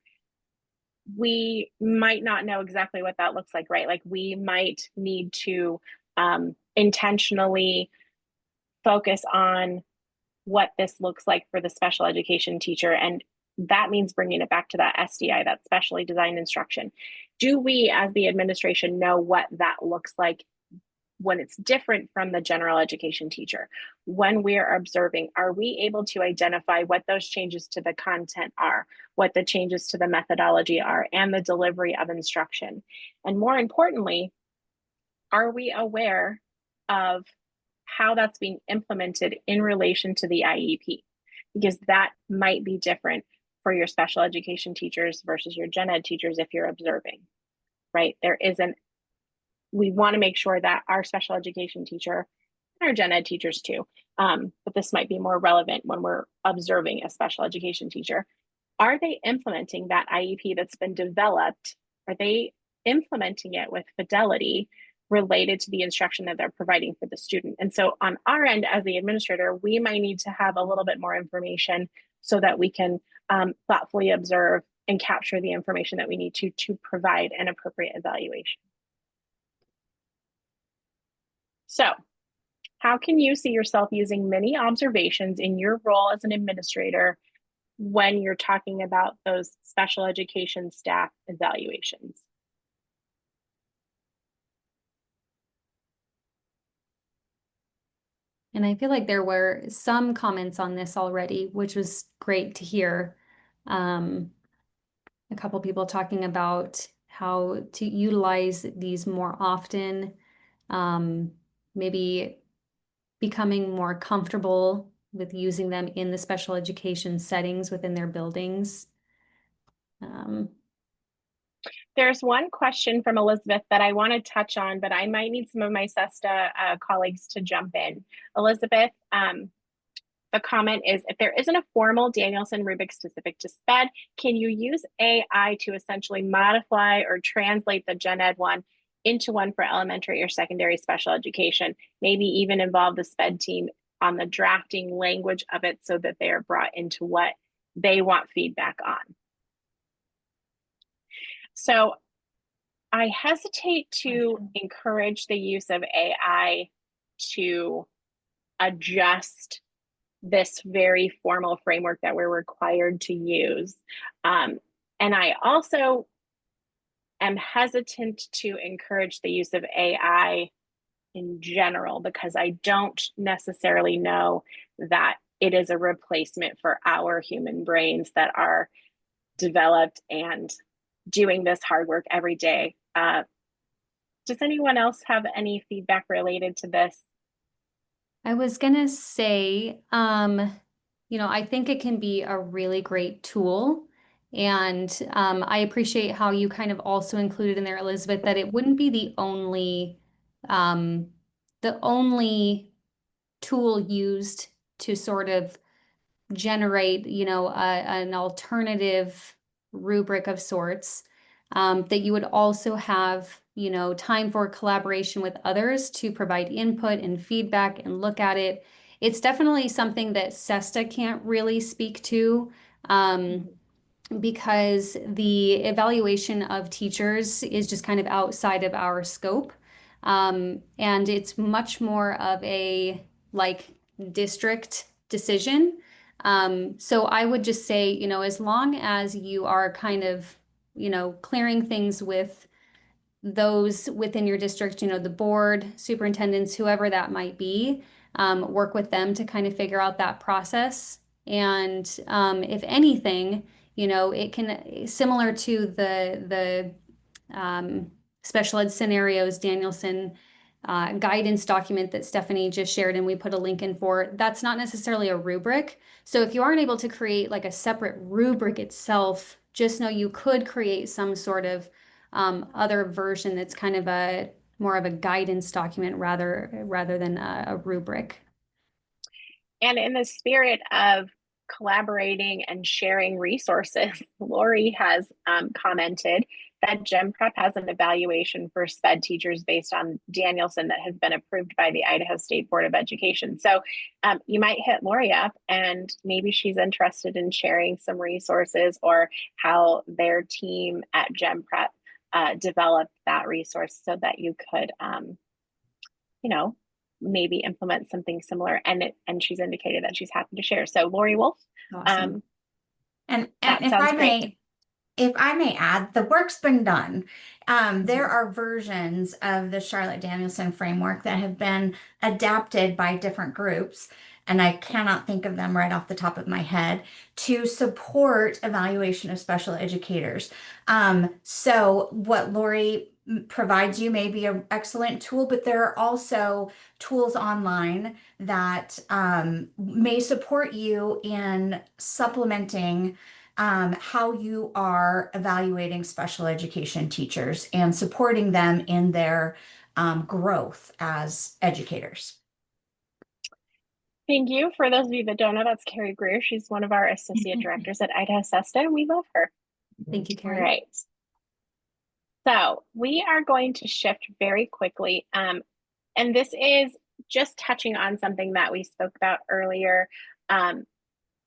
We might not know exactly what that looks like, right? Like we might need to intentionally focus on what this looks like for the special education teacher. And that means bringing it back to that SDI, that specially designed instruction. Do we, as the administration, know what that looks like when it's different from the general education teacher? When we're observing, are we able to identify what those changes to the content are, what the changes to the methodology are, and the delivery of instruction? And more importantly, are we aware of how that's being implemented in relation to the IEP? Because that might be different for your special education teachers versus your gen ed teachers if you're observing, right? We want to make sure that our special education teacher and our gen ed teachers too, but this might be more relevant when we're observing a special education teacher. Are they implementing that IEP that's been developed? Are they implementing it with fidelity related to the instruction that they're providing for the student? And so on our end, as the administrator, we might need to have a little bit more information so that we can thoughtfully observe and capture the information that we need to provide an appropriate evaluation. So how can you see yourself using mini observations in your role as an administrator when you're talking about those special education staff evaluations? And I feel like there were some comments on this already, which was great to hear. A couple people talking about how to utilize these more often, maybe becoming more comfortable with using them in the special education settings within their buildings. There's one question from Elizabeth that I want to touch on, but I might need some of my SESTA colleagues to jump in. Elizabeth, the comment is, if there isn't a formal Danielson rubric specific to SPED, can you use AI to essentially modify or translate the Gen Ed one into one for elementary or secondary special education? Maybe even involve the SPED team on the drafting language of it so that they are brought into what they want feedback on. So I hesitate to encourage the use of AI to adjust this very formal framework that we're required to use. And I also am hesitant to encourage the use of AI in general because I don't necessarily know that it is a replacement for our human brains that are developed and doing this hard work every day. Does anyone else have any feedback related to this? I was gonna say, I think it can be a really great tool. And I appreciate how you kind of also included in there, Elizabeth, that it wouldn't be um, the only tool used to sort of generate, an alternative rubric of sorts, that you would also have, time for collaboration with others to provide input and feedback and look at it. It's definitely something that SESTA can't really speak to. Because the evaluation of teachers is just kind of outside of our scope. And it's more of a like district decision. So I would just say, as long as you are kind of, clearing things with those within your district, the board, superintendents, whoever that might be, work with them to kind of figure out that process. And if anything, it can, similar to the special ed scenarios, Danielson guidance document that Stephanie just shared and we put a link in for, that's not necessarily a rubric. So if you aren't able to create like a separate rubric itself, just know you could create some sort of other version that's kind of a more of a guidance document rather than a rubric. And in the spirit of collaborating and sharing resources, Lori has commented that Gen Prep has an evaluation for SPED teachers based on Danielson that has been approved by the Idaho State Board of Education. So you might hit Lori up and maybe she's interested in sharing some resources or how their team at Gen Prep developed that resource so that you could, maybe implement something similar. And she's indicated that she's happy to share. So Lori Wolf, Awesome. And that if sounds I great. may add, the work's been done. There are versions of the Charlotte Danielson framework that have been adapted by different groups, and I cannot think of them right off the top of my head, to support evaluation of special educators. So what Lori provides you may be an excellent tool, but there are also tools online that may support you in supplementing how you are evaluating special education teachers and supporting them in their growth as educators. Thank you. For those of you that don't know, that's Carrie Greer. She's one of our associate directors at Idaho SESTA, and we love her. Thank you, Carrie. All right. So we are going to shift very quickly. And this is just touching on something that we spoke about earlier.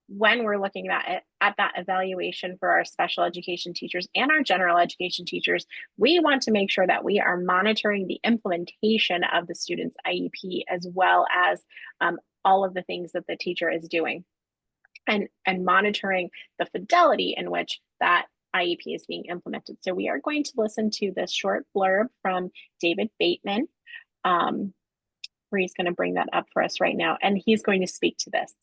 When we're looking at that evaluation for our special education teachers and our general education teachers, we want to make sure that we are monitoring the implementation of the student's IEP as well as all of the things that the teacher is doing and monitoring the fidelity in which that IEP is being implemented. So we are going to listen to this short blurb from David Bateman. Bree's going to bring that up for us right now, and he's going to speak to this.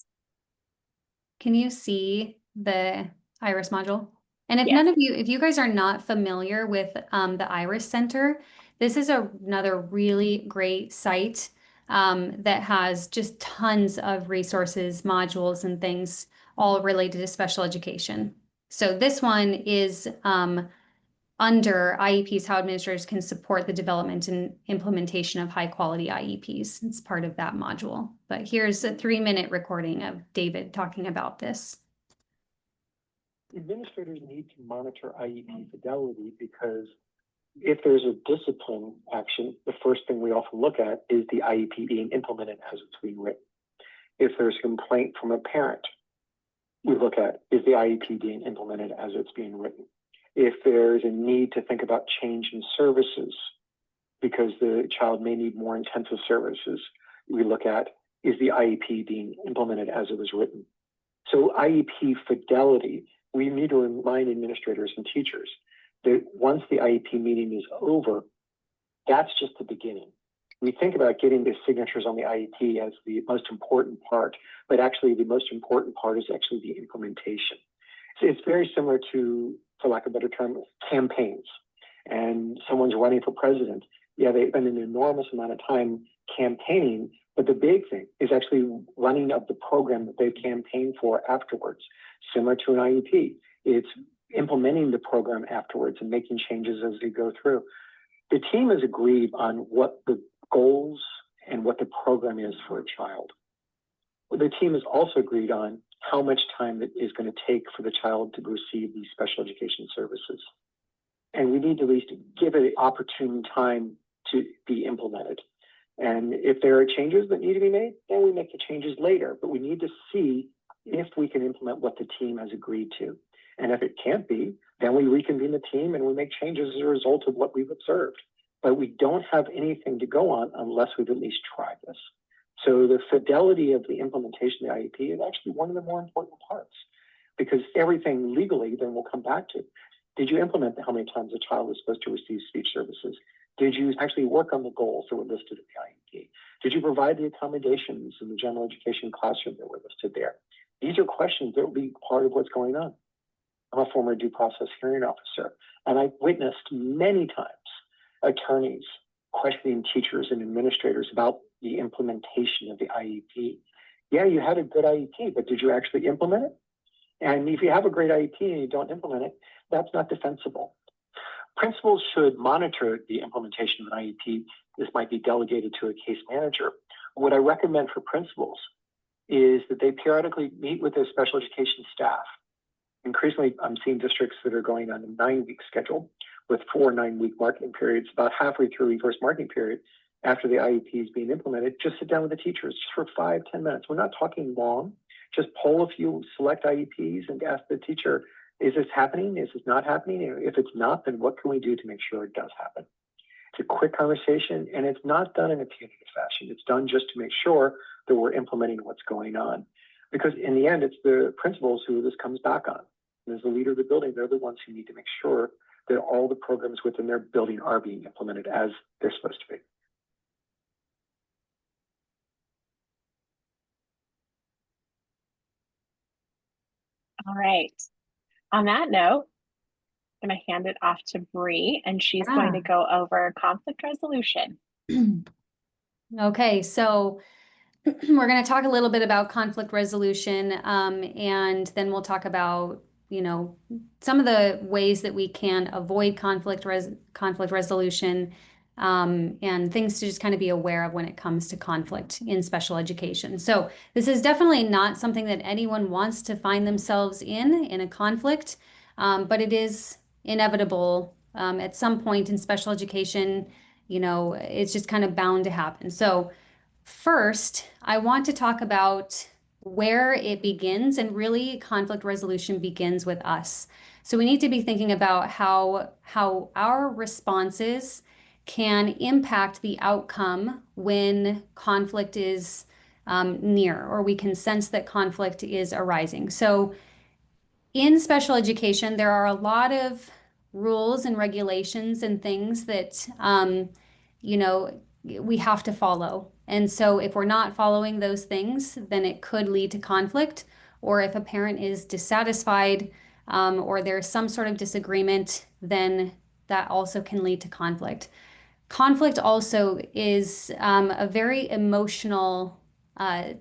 Can you see the IRIS module? And if Yes. if you guys are not familiar with the IRIS Center, this is another really great site that has just tons of resources, modules, and things all related to special education. So this one is under IEPs, how administrators can support the development and implementation of high quality IEPs. It's part of that module. But here's a 3-minute recording of David talking about this. Administrators need to monitor IEP fidelity because if there's a discipline action, the first thing we often look at is the IEP being implemented as it's being written. If there's a complaint from a parent, we look at, is the IEP being implemented as it's being written? If there's a need to think about change in services, because the child may need more intensive services, we look at, is the IEP being implemented as it was written? So IEP fidelity, we need to remind administrators and teachers that once the IEP meeting is over, that's just the beginning. We think about getting the signatures on the IEP as the most important part, but actually the most important part is actually the implementation. So it's very similar to, for lack of a better term, campaigns. And someone's running for president. Yeah, they spend an enormous amount of time campaigning, but the big thing is actually running up the program that they've campaigned for afterwards, similar to an IEP. It's implementing the program afterwards and making changes as they go through. The team has agreed on what the goals and what the program is for a child. The team has also agreed on how much time it is going to take for the child to receive these special education services. And we need to at least give it opportune time to be implemented. And if there are changes that need to be made, then we make the changes later. But we need to see if we can implement what the team has agreed to. And if it can't be, then we reconvene the team and we make changes as a result of what we've observed. But we don't have anything to go on unless we've at least tried this. So the fidelity of the implementation of the IEP is actually one of the more important parts, because everything legally then will come back to, did you implement how many times a child was supposed to receive speech services? Did you actually work on the goals that were listed in the IEP? Did you provide the accommodations in the general education classroom that were listed there? These are questions that will be part of what's going on. I'm a former due process hearing officer, and I've witnessed many times attorneys questioning teachers and administrators about the implementation of the IEP. Yeah, you had a good IEP, but did you actually implement it? And if you have a great IEP and you don't implement it, that's not defensible. Principals should monitor the implementation of an IEP. This might be delegated to a case manager. What I recommend for principals is that they periodically meet with their special education staff. Increasingly, I'm seeing districts that are going on a 9-week schedule with 4 9-week marking periods. About halfway through the first marking period, after the IEP is being implemented, just sit down with the teachers just for 5-10 minutes. We're not talking long. Just poll a few select IEPs and ask the teacher, is this happening? Is this not happening? If it's not, then what can we do to make sure it does happen? It's a quick conversation, and it's not done in a punitive fashion. It's done just to make sure that we're implementing what's going on. Because in the end, it's the principals who this comes back on. And as the leader of the building, they're the ones who need to make sure that all the programs within their building are being implemented as they're supposed to be. All right. On that note, I'm going to hand it off to Bree, and she's going to go over conflict resolution. Okay, so we're going to talk a little bit about conflict resolution, and then we'll talk about, some of the ways that we can avoid conflict resolution, and things to just kind of be aware of when it comes to conflict in special education. So this is definitely not something that anyone wants to find themselves in a conflict, but it is inevitable at some point in special education. It's just kind of bound to happen. So first, I want to talk about where it begins, and really conflict resolution begins with us. So we need to be thinking about how our responses can impact the outcome when conflict is near, or we can sense that conflict is arising. So in special education, there are a lot of rules and regulations and things that we have to follow. And so if we're not following those things, then it could lead to conflict. Or if a parent is dissatisfied, or there's some sort of disagreement, then that also can lead to conflict. Conflict also is a very emotional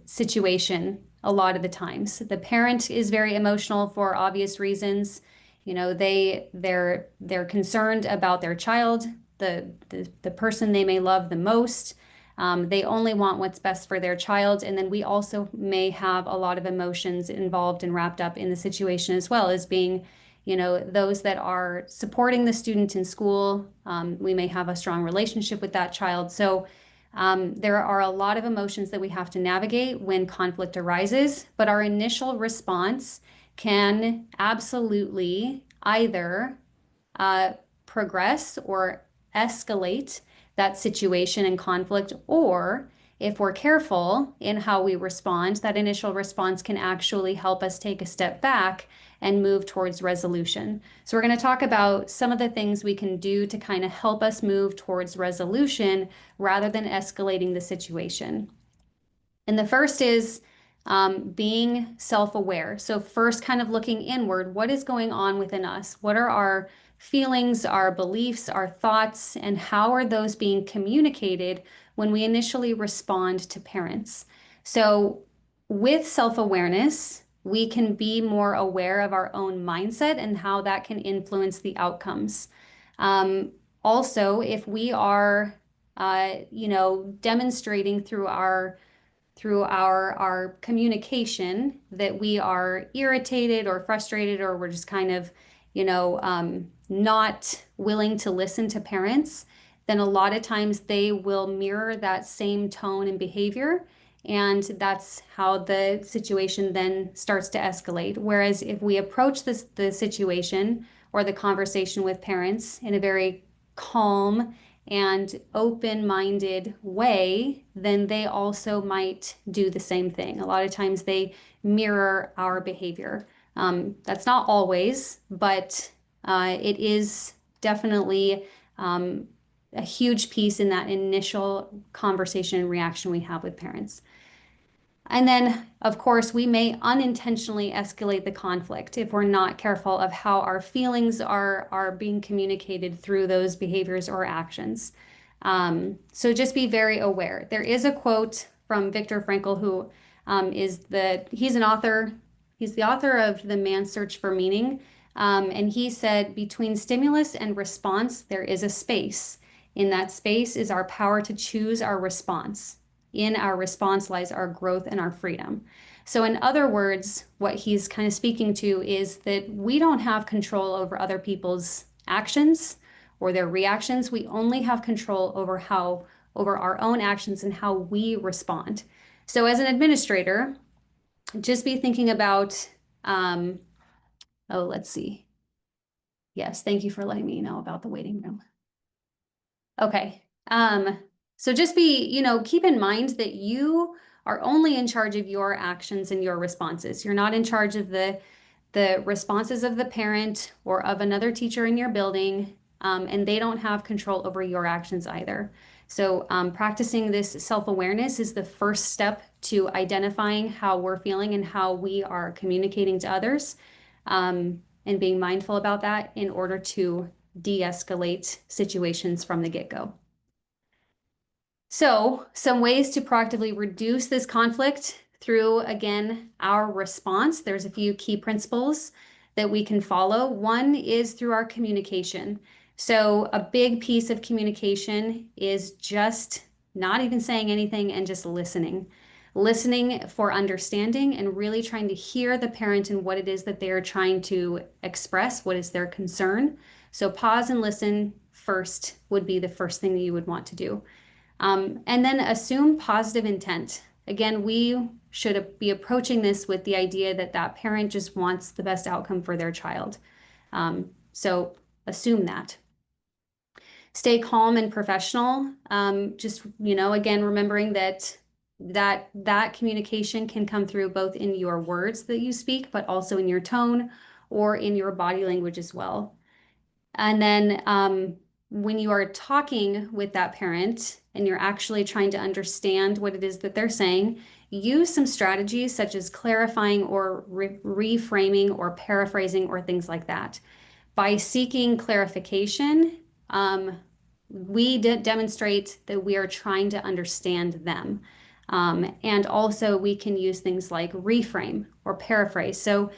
situation a lot of the times. The parent is very emotional for obvious reasons. You know, they're concerned about their child, the person they may love the most. They only want what's best for their child. And then we also may have a lot of emotions involved and wrapped up in the situation as well as being, you know, those that are supporting the student in school. We may have a strong relationship with that child. So there are a lot of emotions that we have to navigate when conflict arises, but our initial response can absolutely either uh, progress or escalate that situation and conflict, or if we're careful in how we respond, that initial response can actually help us take a step back and move towards resolution. So, we're going to talk about some of the things we can do to kind of help us move towards resolution rather than escalating the situation. And the first is being self-aware. So first, kind of looking inward, what is going on within us? What are our feelings, our beliefs, our thoughts, and how are those being communicated when we initially respond to parents? So with self-awareness, we can be more aware of our own mindset and how that can influence the outcomes. Um, Also, if we are, demonstrating through our communication that we are irritated or frustrated or we're just kind of not willing to listen to parents, then a lot of times they will mirror that same tone and behavior, and that's how the situation then starts to escalate. Whereas if we approach the situation or the conversation with parents in a very calm and open-minded way, then they also might do the same thing. A lot of times they mirror our behavior. That's not always, but it is definitely a huge piece in that initial conversation and reaction we have with parents. And then, of course, we may unintentionally escalate the conflict if we're not careful of how our feelings are being communicated through those behaviors or actions. So just be very aware. There is a quote from Viktor Frankl, who he's an author. He's the author of The Man's Search for Meaning. And he said, between stimulus and response, there is a space. In that space is our power to choose our response. In our response lies our growth and our freedom. So, in other words, what he's kind of speaking to is that we don't have control over other people's actions or their reactions. We only have control over our own actions and how we respond. So, as an administrator, just be thinking about, let's see. Yes, thank you for letting me know about the waiting room. Okay. So just be, keep in mind that you are only in charge of your actions and your responses. You're not in charge of the responses of the parent or of another teacher in your building, and they don't have control over your actions either. So practicing this self-awareness is the first step to identifying how we're feeling and how we are communicating to others, and being mindful about that in order to de-escalate situations from the get-go. So, some ways to proactively reduce this conflict through, again, our response. There's a few key principles that we can follow. One is through our communication. So, a big piece of communication is just not even saying anything and just listening. Listening for understanding and really trying to hear the parent and what it is that they're trying to express, what is their concern. So, pause and listen first would be the first thing that you would want to do. And then assume positive intent. Again, we should be approaching this with the idea that that parent just wants the best outcome for their child. So assume that. Stay calm and professional. Just, again, remembering that communication can come through both in your words that you speak, but also in your tone or in your body language as well. And then when you are talking with that parent and you're actually trying to understand what it is that they're saying, use some strategies such as clarifying or reframing or paraphrasing or things like that. By seeking clarification, we demonstrate that we are trying to understand them. And also we can use things like reframe or paraphrase. So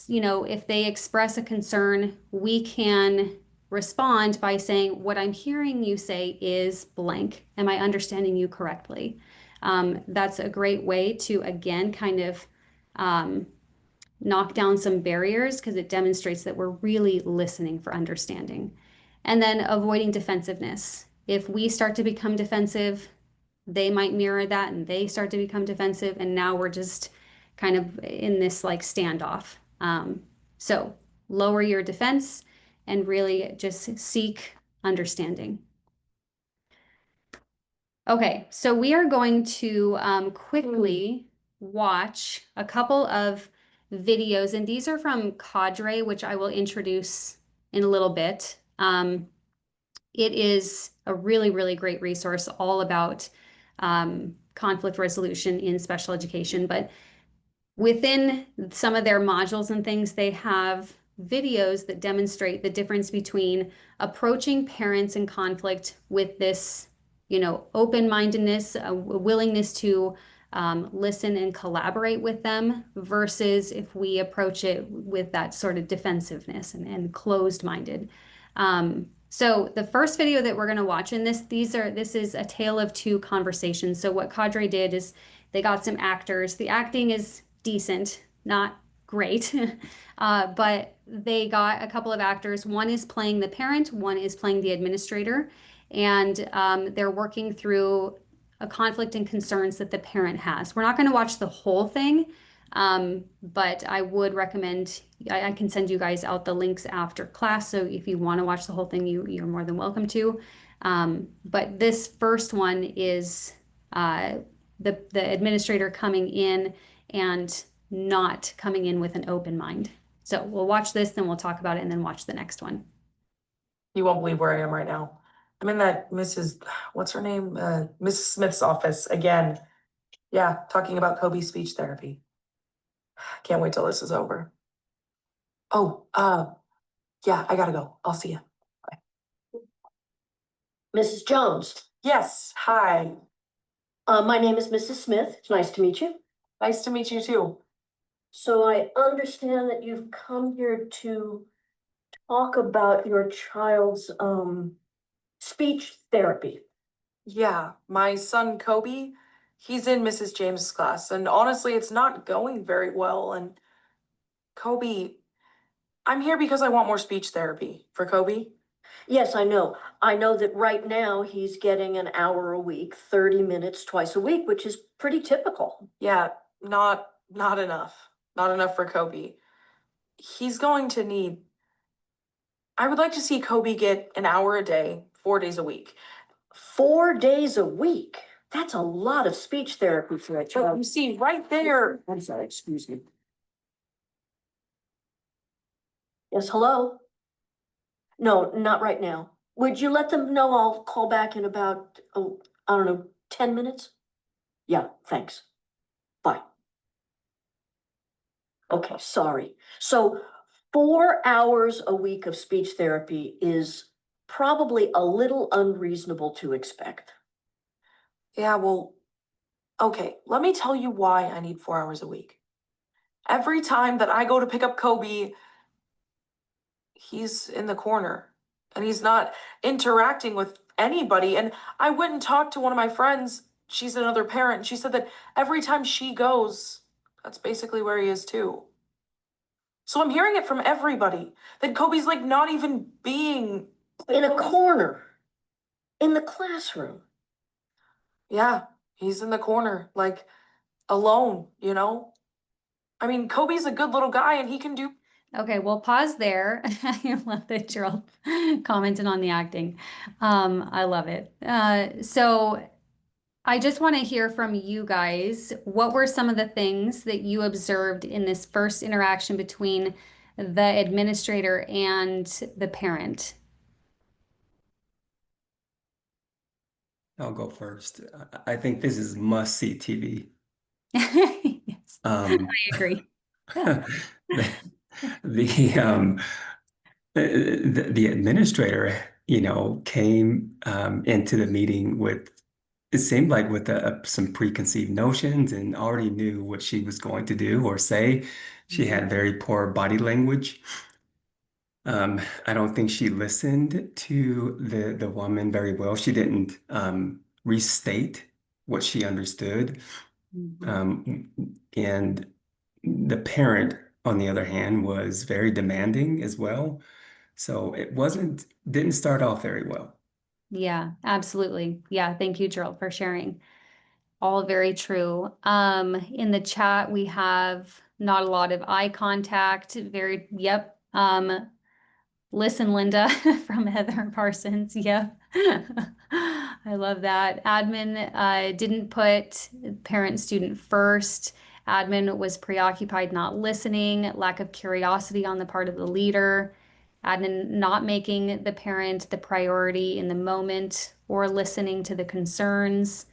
if they express a concern, we can respond by saying, what I'm hearing you say is blank. Am I understanding you correctly? That's a great way to, again, kind of knock down some barriers because it demonstrates that we're really listening for understanding. And then avoiding defensiveness. If we start to become defensive, they might mirror that and they start to become defensive. And now we're just kind of in this like standoff. So lower your defense and really just seek understanding. Okay, so we are going to quickly watch a couple of videos, and these are from Cadre, which I will introduce in a little bit. It is a really, really great resource all about conflict resolution in special education, but within some of their modules and things, they have videos that demonstrate the difference between approaching parents in conflict with this, open-mindedness, a willingness to listen and collaborate with them versus if we approach it with that sort of defensiveness and closed-minded. So the first video that we're going to watch in this is a tale of two conversations. So what Cadre did is they got some actors. The acting is decent, not great, but they got a couple of actors. One is playing the parent, one is playing the administrator, and they're working through a conflict and concerns that the parent has. We're not going to watch the whole thing, but I would recommend, I can send you guys out the links after class, so if you want to watch the whole thing, you're more than welcome to. But this first one is the administrator coming in and not coming in with an open mind. So we'll watch this, then we'll talk about it, and then watch the next one. You won't believe where I am right now. I'm in that what's her name? Mrs. Smith's office again. Yeah, talking about Kobe's speech therapy. Can't wait till this is over. Oh, yeah, I gotta go. I'll see you. Bye. Mrs. Jones, Yes, hi. my name is Mrs. Smith. It's nice to meet you. Nice to meet you too. So I understand that you've come here to talk about your child's speech therapy. Yeah, my son Kobe, he's in Mrs. James' class, and honestly, it's not going very well. And Kobe, I'm here because I want more speech therapy for Kobe. Yes, I know. I know that right now he's getting an hour a week, 30 minutes twice a week, which is pretty typical. Yeah, not enough. Not enough for Kobe. He's going to need. I would like to see Kobe get an hour a day, 4 days a week. 4 days a week? That's a lot of speech therapy for a But child. you see, right there. I'm sorry, excuse me. Yes, hello? No, not right now. Would you let them know I'll call back in about, oh, I don't know, 10 minutes? Yeah, thanks. Bye. Okay, sorry. So 4 hours a week of speech therapy is probably a little unreasonable to expect. Yeah, well, okay, let me tell you why I need 4 hours a week. Every time that I go to pick up Kobe, he's in the corner and he's not interacting with anybody. And I went and talked to one of my friends. She's another parent. And she said that every time she goes, that's basically where he is too. So I'm hearing it from everybody that Kobe's like not even being In a corner, in the classroom. Yeah, he's in the corner, like alone, you know? I mean, Kobe's a good little guy and he can do. Okay, we'll pause there. I love that Gerald commented on the acting. I love it. So I just want to hear from you guys. What were some of the things that you observed in this first interaction between the administrator and the parent? I'll go first. I think this is must-see TV. Yes, I agree. The the administrator, came into the meeting with it seemed like with some preconceived notions and already knew what she was going to do or say. She had very poor body language. I don't think she listened to the woman very well. She didn't restate what she understood. And the parent, on the other hand, was very demanding as well. So didn't start off very well. Yeah, absolutely. Yeah, thank you, Gerald, for sharing. All very true. In the chat, we have not a lot of eye contact. Very, yep. Listen, Linda from Heather Parsons. Yep. I love that. Admin didn't put parent student first. Admin was preoccupied not listening, lack of curiosity on the part of the leader. Admin not making the parent the priority in the moment or listening to the concerns.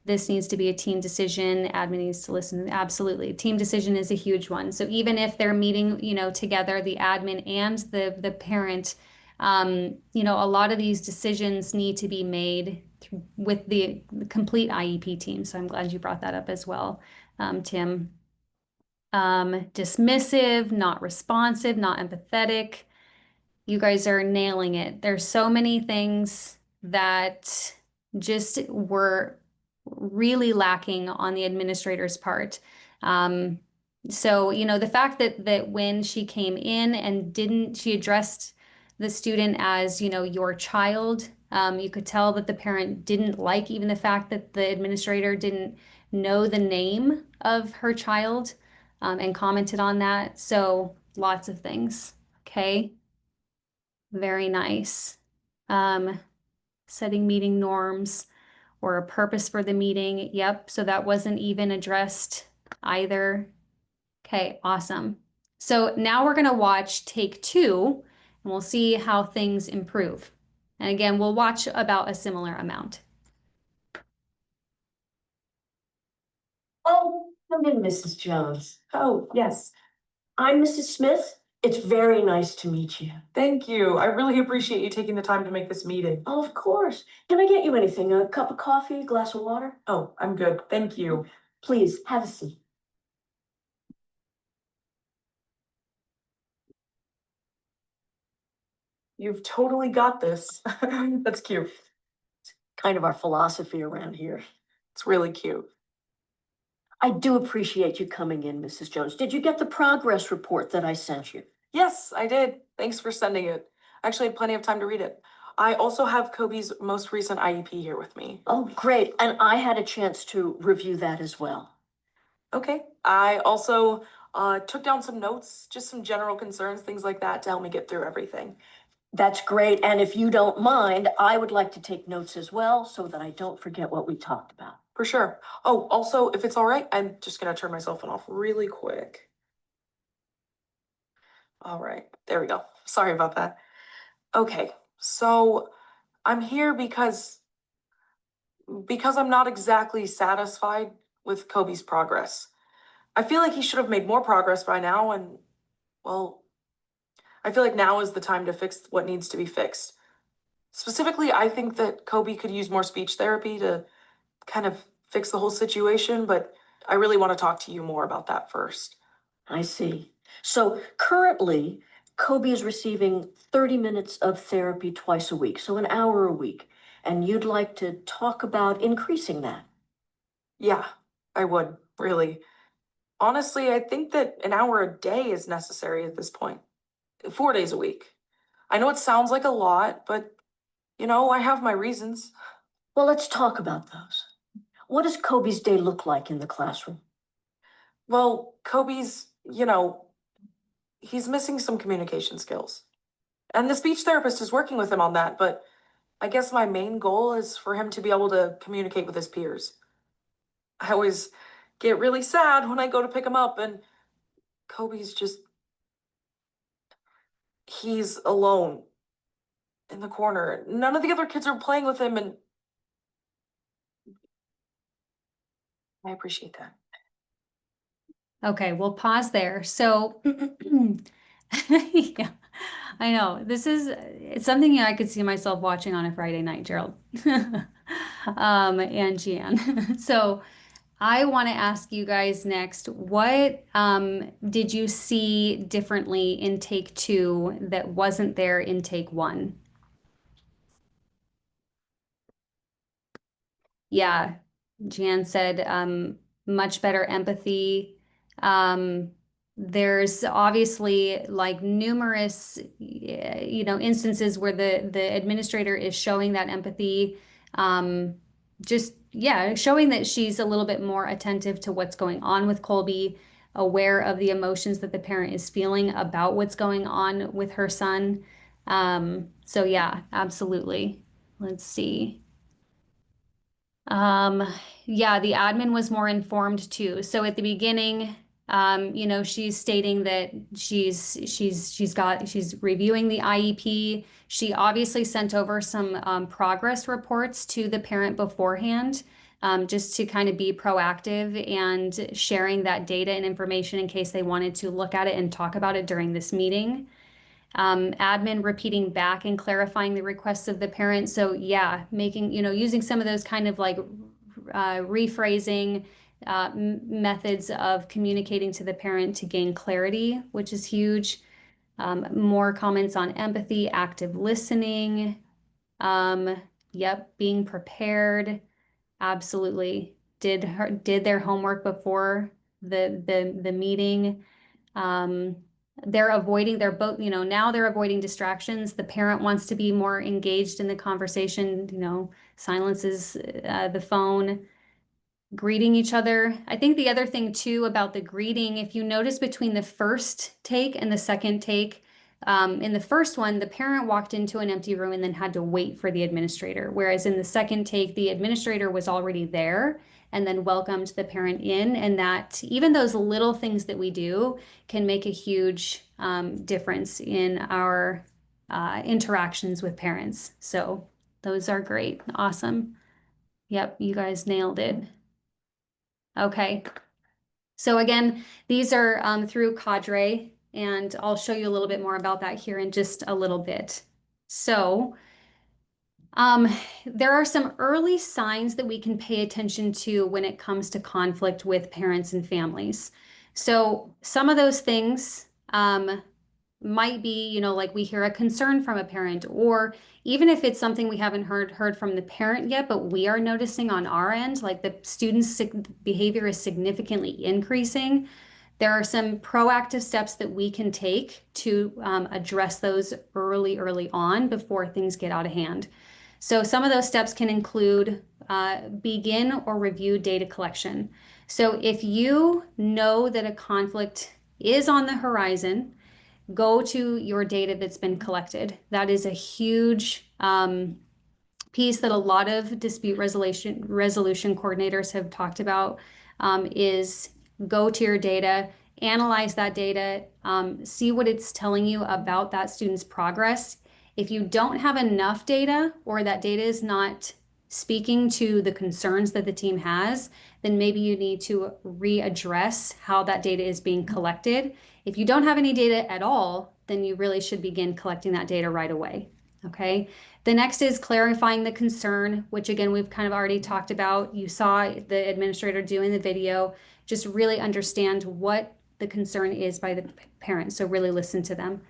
This needs to be a team decision. Admin needs to listen. Absolutely. Team decision is a huge one. So even if they're meeting, together, the admin and the parent, a lot of these decisions need to be made with the complete IEP team. So I'm glad you brought that up as well, Tim. Dismissive, not responsive, not empathetic. You guys are nailing it. There's so many things that just were really lacking on the administrator's part. Um, the fact that when she came in and she addressed the student as, your child, you could tell that the parent didn't like even the fact that the administrator didn't know the name of her child, and commented on that. So lots of things. Okay. Very nice. Setting meeting norms or a purpose for the meeting. Yep. So that wasn't even addressed either. Okay, awesome. So now we're going to watch take 2 and we'll see how things improve. And again, we'll watch about a similar amount. Oh, come in, Mrs. Jones. Oh, yes. I'm Mrs. Smith. It's very nice to meet you. Thank you. I really appreciate you taking the time to make this meeting. Oh, of course. Can I get you anything? A cup of coffee, a glass of water? Oh, I'm good. Thank you. Please, have a seat. You've totally got this. That's cute. Kind of our philosophy around here. It's really cute. I do appreciate you coming in, Mrs. Jones. Did you get the progress report that I sent you? Yes, I did. Thanks for sending it. I actually had plenty of time to read it. I also have Kobe's most recent IEP here with me. Oh, great. And I had a chance to review that as well. Okay. I also took down some notes, just some general concerns, things like that to help me get through everything. That's great. And if you don't mind, I would like to take notes as well so that I don't forget what we talked about. For sure. Oh, also, if it's all right, I'm just going to turn my cell phone off really quick. All right. There we go. Sorry about that. Okay. So I'm here because I'm not exactly satisfied with Kobe's progress. I feel like he should have made more progress by now, and well, I feel like now is the time to fix what needs to be fixed. Specifically, I think that Kobe could use more speech therapy to kind of fix the whole situation, but I really want to talk to you more about that first. I see. So currently, Kobe is receiving 30 minutes of therapy twice a week, so an hour a week. And you'd like to talk about increasing that? Yeah, I would, really. Honestly, I think that an hour a day is necessary at this point. 4 days a week. I know it sounds like a lot, but I have my reasons. Well, let's talk about those. What does Kobe's day look like in the classroom? Well, Kobe's, he's missing some communication skills. And the speech therapist is working with him on that, but I guess my main goal is for him to be able to communicate with his peers. I always get really sad when I go to pick him up and Kobe's he's alone in the corner. None of the other kids are playing with him, and I appreciate that. Okay, we'll pause there. So, yeah. I know. It's something I could see myself watching on a Friday night, Gerald. And Jan. So I want to ask you guys next, what did you see differently in take two that wasn't there in take one? Yeah, Jan said much better empathy. Um, there's obviously like numerous, instances where the administrator is showing that empathy. Just, yeah, showing that she's a little bit more attentive to what's going on with Colby, aware of the emotions that the parent is feeling about what's going on with her son. So yeah, absolutely. Let's see. Um, yeah, the admin was more informed too. So at the beginning, she's stating that she's reviewing the IEP. She obviously sent over some progress reports to the parent beforehand, just to kind of be proactive and sharing that data and information in case they wanted to look at it and talk about it during this meeting. Admin repeating back and clarifying the requests of the parent. So yeah, using some of those kind of like rephrasing methods of communicating to the parent to gain clarity, which is huge. More comments on empathy, active listening. Yep, being prepared. Absolutely. Did their homework before the meeting. Um, they're both, now they're avoiding distractions. The parent wants to be more engaged in the conversation, silences the phone, greeting each other. I think the other thing too about the greeting, if you notice between the first take and the second take, in the first one, the parent walked into an empty room and then had to wait for the administrator. Whereas in the second take, the administrator was already there and then welcomed the parent in. And that even those little things that we do can make a huge difference in our interactions with parents. So those are great. Awesome. Yep, you guys nailed it. Okay. So again, these are through Cadre, and I'll show you a little bit more about that here in just a little bit. So um, there are some early signs that we can pay attention to when it comes to conflict with parents and families. So some of those things might be, like we hear a concern from a parent, or even if it's something we haven't heard from the parent yet, but we are noticing on our end, like the student's behavior is significantly increasing. There are some proactive steps that we can take to address those early on before things get out of hand. So some of those steps can include begin or review data collection. So if you know that a conflict is on the horizon, go to your data that's been collected. That is a huge piece that a lot of dispute resolution coordinators have talked about, is go to your data, analyze that data, see what it's telling you about that student's progress. If you don't have enough data or that data is not speaking to the concerns that the team has, then maybe you need to readdress how that data is being collected. If you don't have any data at all, then you really should begin collecting that data right away. Okay. The next is clarifying the concern, which again, we've kind of already talked about. You saw the administrator doing the video. Just really understand what the concern is by the parents. So really listen to them.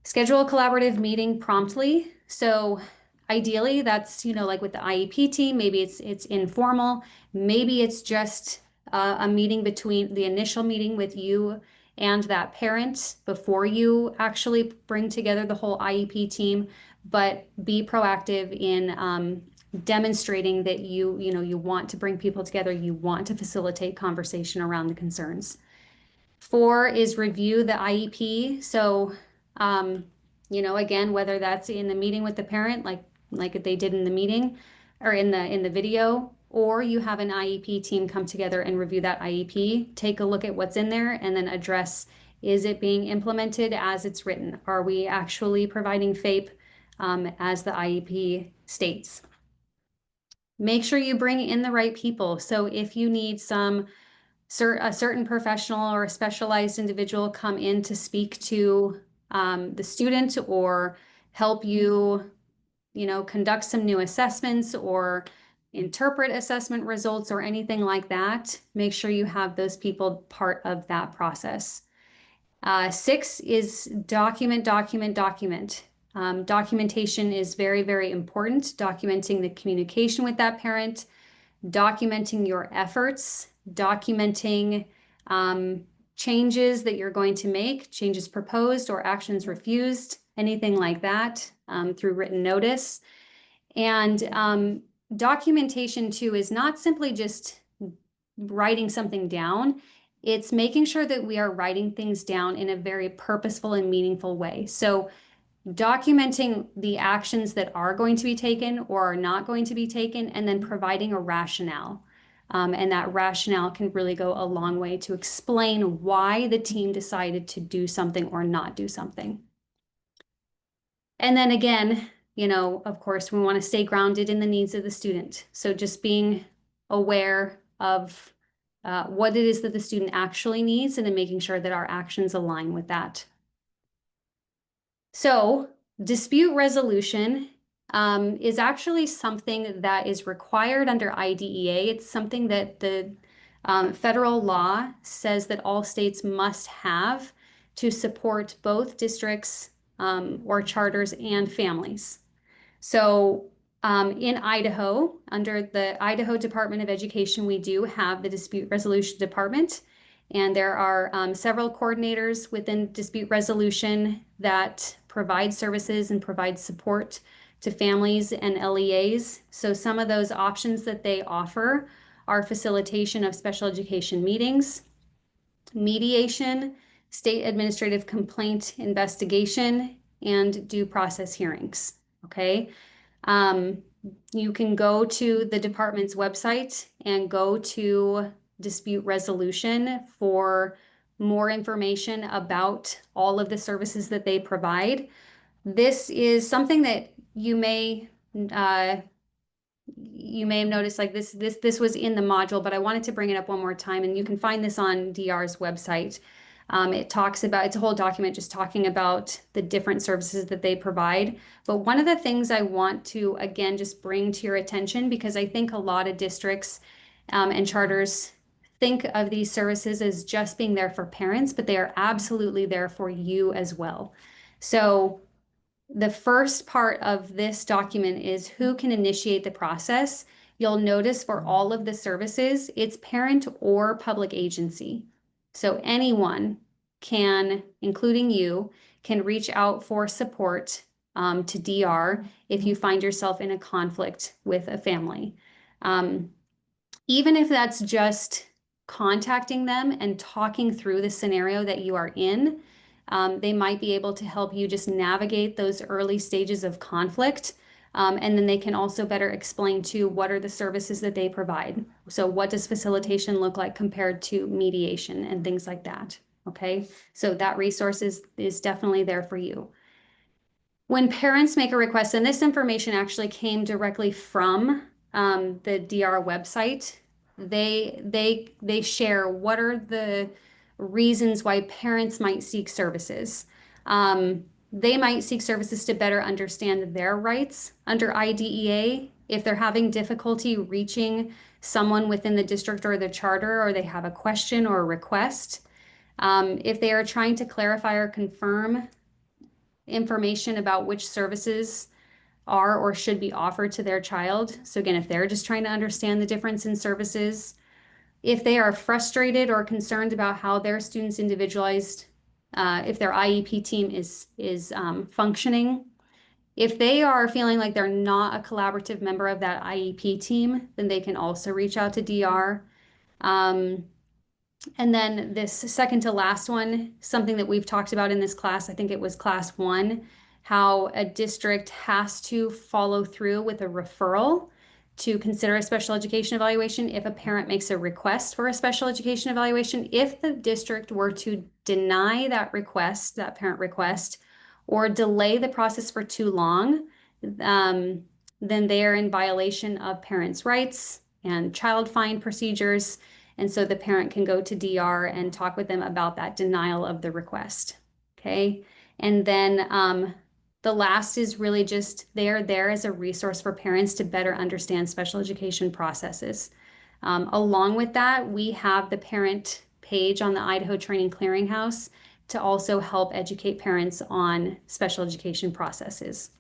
Schedule a collaborative meeting promptly. So ideally that's, like with the IEP team, maybe it's informal. Maybe it's just a meeting between the initial meeting with you and that parent before you actually bring together the whole IEP team, but be proactive in demonstrating that you want to bring people together, you want to facilitate conversation around the concerns. 4 is review the IEP. So, again, whether that's in the meeting with the parent, like they did in the meeting or in the video, or you have an IEP team come together and review that IEP, take a look at what's in there and then address, is it being implemented as it's written? Are we actually providing FAPE as the IEP states? Make sure you bring in the right people. So if you need a certain professional or a specialized individual come in to speak to the student or help you, conduct some new assessments or interpret assessment results or anything like that, make sure you have those people part of that process. 6 is document, document, document. Documentation is very, very important. Documenting the communication with that parent, documenting your efforts, documenting changes that you're going to make, changes proposed or actions refused, anything like that, through written notice. And documentation too is not simply just writing something down. It's making sure that we are writing things down in a very purposeful and meaningful way. So documenting the actions that are going to be taken or are not going to be taken, and then providing a rationale. And that rationale can really go a long way to explain why the team decided to do something or not do something. And then again, of course, we want to stay grounded in the needs of the student. So just being aware of what it is that the student actually needs, and then making sure that our actions align with that. So dispute resolution is actually something that is required under IDEA. It's something that the federal law says that all states must have to support both districts or charters and families. So in Idaho, under the Idaho Department of Education, we do have the Dispute Resolution Department. And there are several coordinators within dispute resolution that provide services and provide support to families and LEAs. So some of those options that they offer are facilitation of special education meetings, mediation, state administrative complaint investigation, and due process hearings. Okay. You can go to the department's website and go to dispute resolution for more information about all of the services that they provide. This is something that you may have noticed, like this was in the module, but I wanted to bring it up one more time, and you can find this on DR's website. It talks about, it's a whole document just talking about the different services that they provide. But one of the things I want to, again, just bring to your attention, because I think a lot of districts and charters think of these services as just being there for parents, but they are absolutely there for you as well. So the first part of this document is who can initiate the process. You'll notice for all of the services, it's parent or public agency. So anyone can, including you, can reach out for support to DR if you find yourself in a conflict with a family. Even if that's just contacting them and talking through the scenario that you are in, they might be able to help you just navigate those early stages of conflict. And then they can also better explain to what are the services that they provide. So what does facilitation look like compared to mediation and things like that? Okay, so that resource is definitely there for you. When parents make a request, and this information actually came directly from the DR website, they share what are the reasons why parents might seek services. They might seek services to better understand their rights under IDEA. If they're having difficulty reaching someone within the district or the charter, or they have a question or a request, if they are trying to clarify or confirm information about which services are or should be offered to their child. So again, if they're just trying to understand the difference in services, if they are frustrated or concerned about how their students individualized, if their IEP team is functioning, if they are feeling like they're not a collaborative member of that IEP team, then they can also reach out to DR. And then this second to last one, something that we've talked about in this class, I think it was class 1, how a district has to follow through with a referral to consider a special education evaluation if a parent makes a request for a special education evaluation. If the district were to deny that request, that parent request, or delay the process for too long, then they are in violation of parents' rights and child find procedures. And so the parent can go to DR and talk with them about that denial of the request. Okay. And then the last is really just they're there as a resource for parents to better understand special education processes. Along with that, we have the parent page on the Idaho Training Clearinghouse to also help educate parents on special education processes.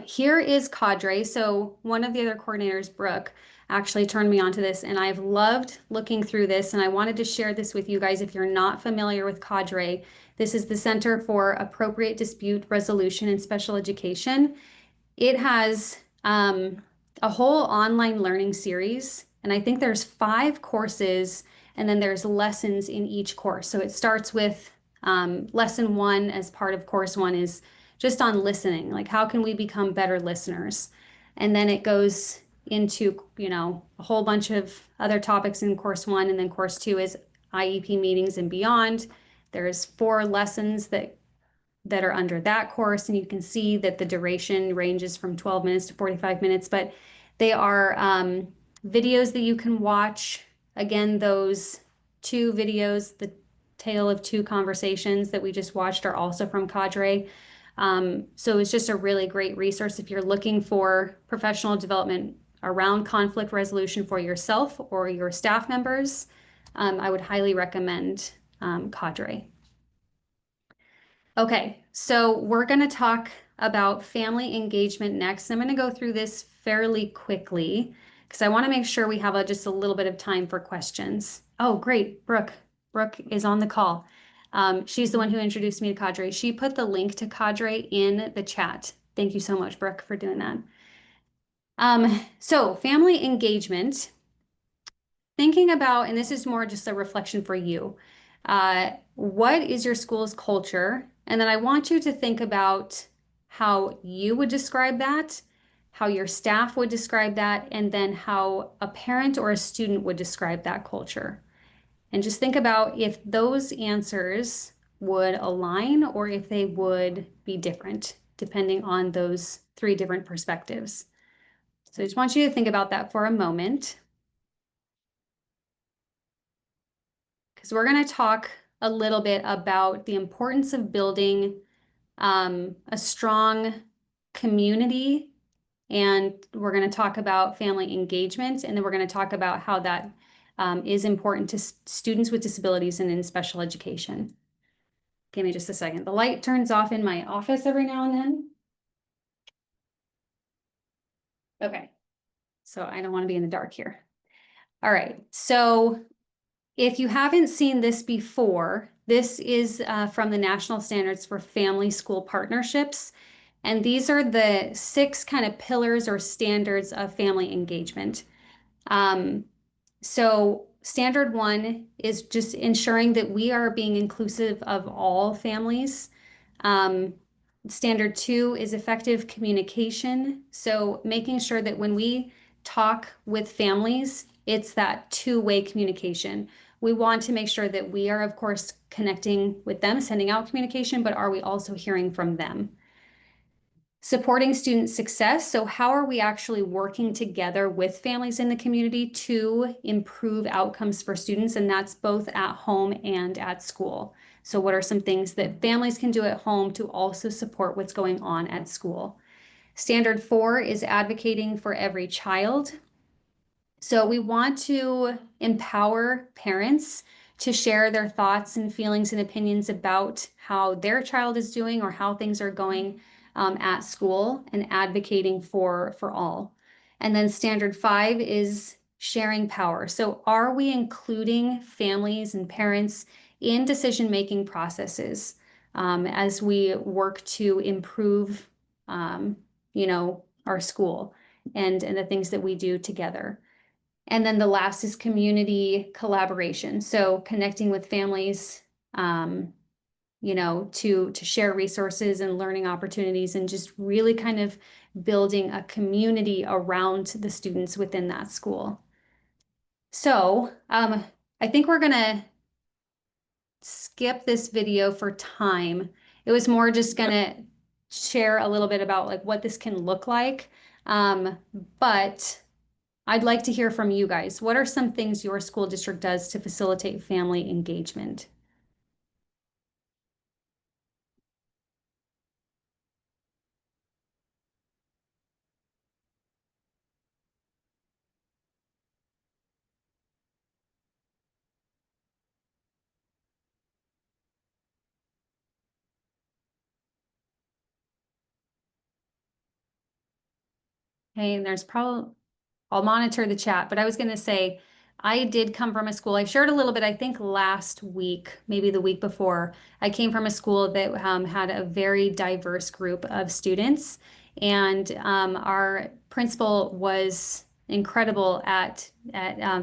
Here is Cadre. So one of the other coordinators, Brooke, actually turned me onto this, and I've loved looking through this, and I wanted to share this with you guys if you're not familiar with Cadre. This is the Center for Appropriate Dispute Resolution in Special Education. It has a whole online learning series, and I think there's 5 courses, and then there's lessons in each course. So it starts with lesson 1 as part of course 1 is just on listening, like how can we become better listeners? And then it goes into, a whole bunch of other topics in course 1, and then course 2 is IEP meetings and beyond. There's 4 lessons that are under that course, and you can see that the duration ranges from 12 minutes to 45 minutes, but they are videos that you can watch. Again, those 2 videos, the Tale of Two Conversations that we just watched, are also from Cadre. So it's just a really great resource if you're looking for professional development around conflict resolution for yourself or your staff members. I would highly recommend Cadre. Okay, so we're going to talk about family engagement next. I'm going to go through this fairly quickly because I want to make sure we have just a little bit of time for questions. Oh, great, Brooke. Brooke is on the call. She's the one who introduced me to Cadre. She put the link to Cadre in the chat. Thank you so much, Brooke, for doing that. So family engagement, thinking about, and this is more just a reflection for you, what is your school's culture? And then I want you to think about how you would describe that, how your staff would describe that, and then how a parent or a student would describe that culture. And just think about if those answers would align or if they would be different, depending on those 3 different perspectives. So I just want you to think about that for a moment, because we're going to talk a little bit about the importance of building a strong community, and we're going to talk about family engagement, and then we're going to talk about how that is important to students with disabilities and in special education. Give me just a second. The light turns off in my office every now and then. Okay, so I don't want to be in the dark here. All right, so if you haven't seen this before, this is from the National Standards for Family School Partnerships. And these are the 6 kind of pillars or standards of family engagement. So standard 1 is just ensuring that we are being inclusive of all families. Standard 2 is effective communication. So making sure that when we talk with families, it's that 2-way communication. We want to make sure that we are, of course, connecting with them, sending out communication, but are we also hearing from them? Supporting student success. So how are we actually working together with families in the community to improve outcomes for students? And that's both at home and at school. So what are some things that families can do at home to also support what's going on at school? Standard 4 is advocating for every child. So we want to empower parents to share their thoughts and feelings and opinions about how their child is doing or how things are going at school, and advocating for all. And then standard 5 is sharing power. So are we including families and parents in decision-making processes as we work to improve, our school and the things that we do together? And then the last is community collaboration. So connecting with families, to share resources and learning opportunities, and just really kind of building a community around the students within that school. So I think we're gonna skip this video for time. It was more just gonna share a little bit about like what this can look like. But I'd like to hear from you guys. What are some things your school district does to facilitate family engagement? Okay, and there's probably, I'll monitor the chat, but I was going to say, I did come from a school. I shared a little bit, I think last week, maybe the week before. I came from a school that had a very diverse group of students, and our principal was incredible at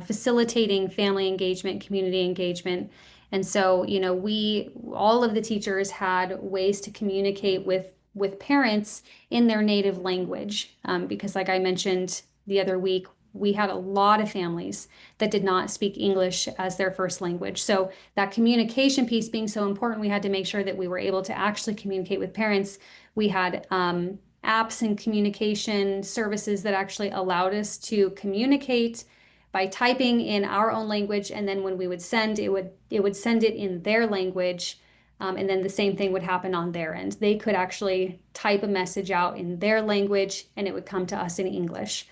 facilitating family engagement, community engagement. And so, we all of the teachers had ways to communicate with parents in their native language, because, like I mentioned the other week, we had a lot of families that did not speak English as their first language. So that communication piece being so important, we had to make sure that we were able to actually communicate with parents. We had apps and communication services that actually allowed us to communicate by typing in our own language, and then when we would send, it would send it in their language. And then the same thing would happen on their end. They could actually type a message out in their language and it would come to us in English,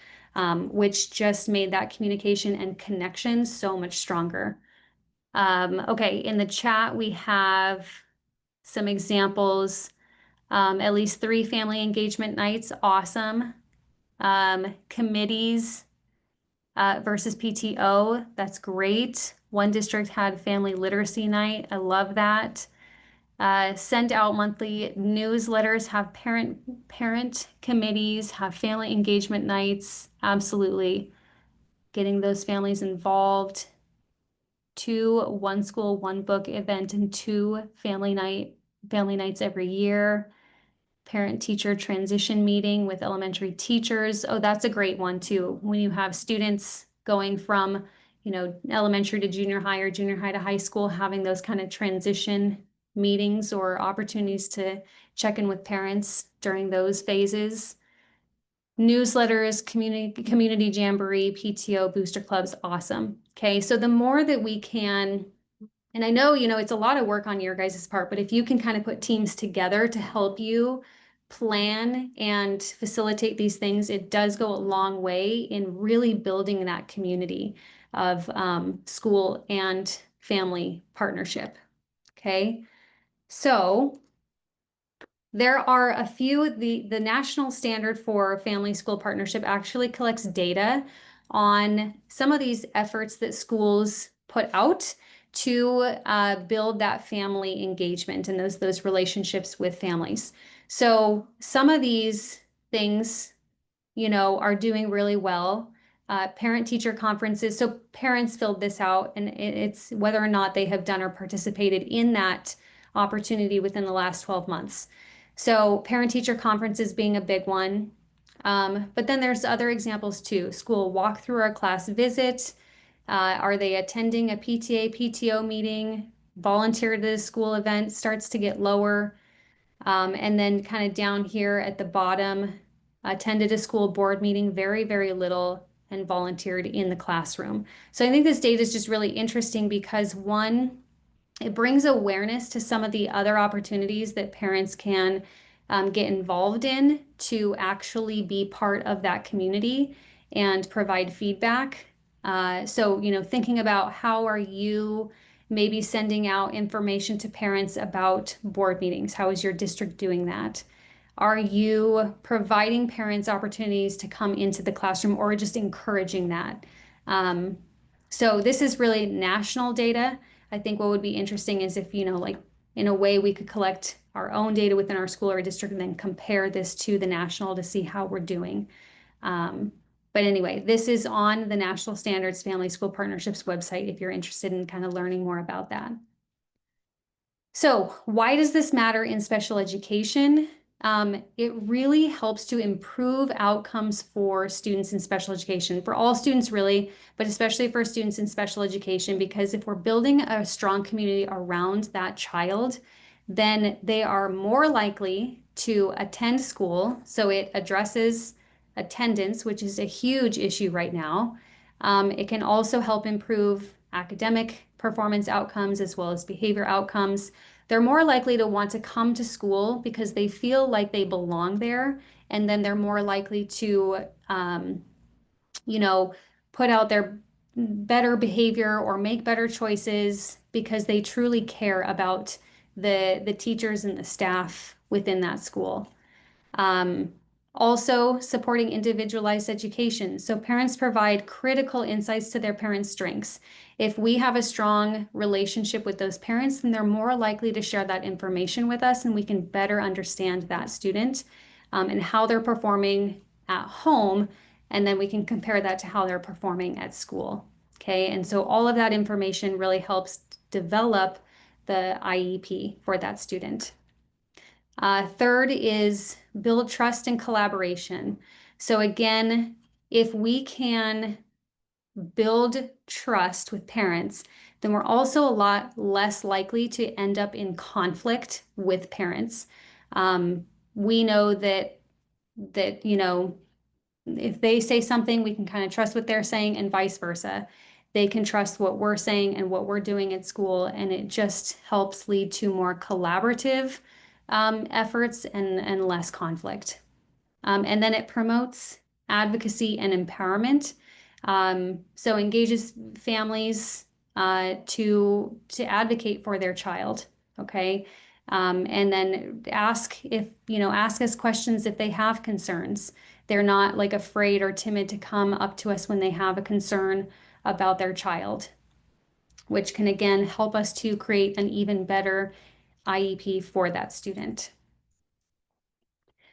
which just made that communication and connection so much stronger. Okay, in the chat, we have some examples. At least 3 family engagement nights, awesome. Committees versus PTO, that's great. One district had family literacy night, I love that. Send out monthly newsletters, have parent committees, have family engagement nights. Absolutely. Getting those families involved. 2 one school, one book event and 2 family nights every year. Parent teacher transition meeting with elementary teachers. Oh, that's a great one too. When you have students going from, elementary to junior high or junior high to high school, having those kind of transition meetings or opportunities to check in with parents during those phases. Newsletters, community jamboree, PTO, booster clubs, awesome. Okay, so the more that we can, and I know, it's a lot of work on your guys' part, but if you can kind of put teams together to help you plan and facilitate these things, it does go a long way in really building that community of school and family partnership. Okay, so there are a few, the national standard for family school partnership actually collects data on some of these efforts that schools put out to build that family engagement and those relationships with families. So some of these things, are doing really well. Parent-teacher conferences. So parents filled this out, and it's whether or not they have done or participated in that opportunity within the last 12 months. So parent-teacher conferences being a big one. But then there's other examples too. School walkthrough or class visit. Are they attending a PTA, PTO meeting? Volunteer to the school event starts to get lower. And then kind of down here at the bottom, attended a school board meeting, very, very little, and volunteered in the classroom. So I think this data is just really interesting because one, it brings awareness to some of the other opportunities that parents can get involved in to actually be part of that community and provide feedback. So, thinking about how are you maybe sending out information to parents about board meetings? How is your district doing that? Are you providing parents opportunities to come into the classroom or just encouraging that? So this is really national data. I think what would be interesting is if, like in a way we could collect our own data within our school or district and then compare this to the national to see how we're doing. But anyway, this is on the National Standards Family School Partnerships website if you're interested in kind of learning more about that. So why does this matter in special education? It really helps to improve outcomes for students in special education, for all students really, but especially for students in special education, because if we're building a strong community around that child, then they are more likely to attend school. So it addresses attendance, which is a huge issue right now. It can also help improve academic performance outcomes as well as behavior outcomes. They're more likely to want to come to school because they feel like they belong there, and then they're more likely to, put out their better behavior or make better choices because they truly care about the teachers and the staff within that school. Also, supporting individualized education. So parents provide critical insights to their parents' strengths. If we have a strong relationship with those parents, then they're more likely to share that information with us, and we can better understand that student and how they're performing at home, and then we can compare that to how they're performing at school. Okay, and so all of that information really helps develop the IEP for that student. Third is build trust and collaboration. So again, if we can build trust with parents, then we're also a lot less likely to end up in conflict with parents. We know that if they say something, we can kind of trust what they're saying, and vice versa. They can trust what we're saying and what we're doing at school, and it just helps lead to more collaborative efforts and less conflict. And then it promotes advocacy and empowerment. So engages families to advocate for their child. Okay. And then ask us questions if they have concerns. They're not like afraid or timid to come up to us when they have a concern about their child, which can again help us to create an even better IEP for that student.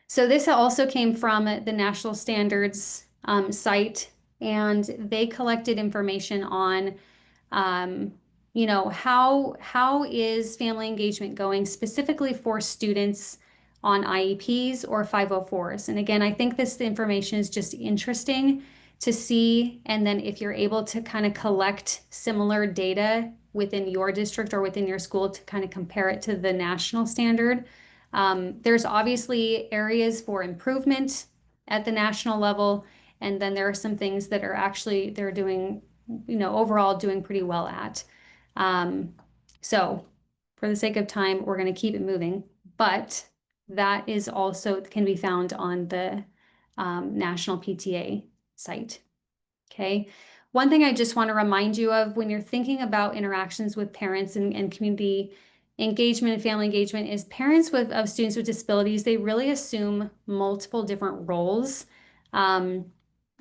So this also came from the National Standards site, and they collected information on, how is family engagement going specifically for students on IEPs or 504s. And again, I think this information is just interesting to see. And then if you're able to kind of collect similar data within your district or within your school to kind of compare it to the national standard. There's obviously areas for improvement at the national level, and then there are some things that are actually they're doing, overall doing pretty well at. So for the sake of time, we're going to keep it moving, but that is also can be found on the National PTA site. Okay. One thing I just want to remind you of when you're thinking about interactions with parents and community engagement and family engagement is parents of students with disabilities, they really assume multiple different roles. And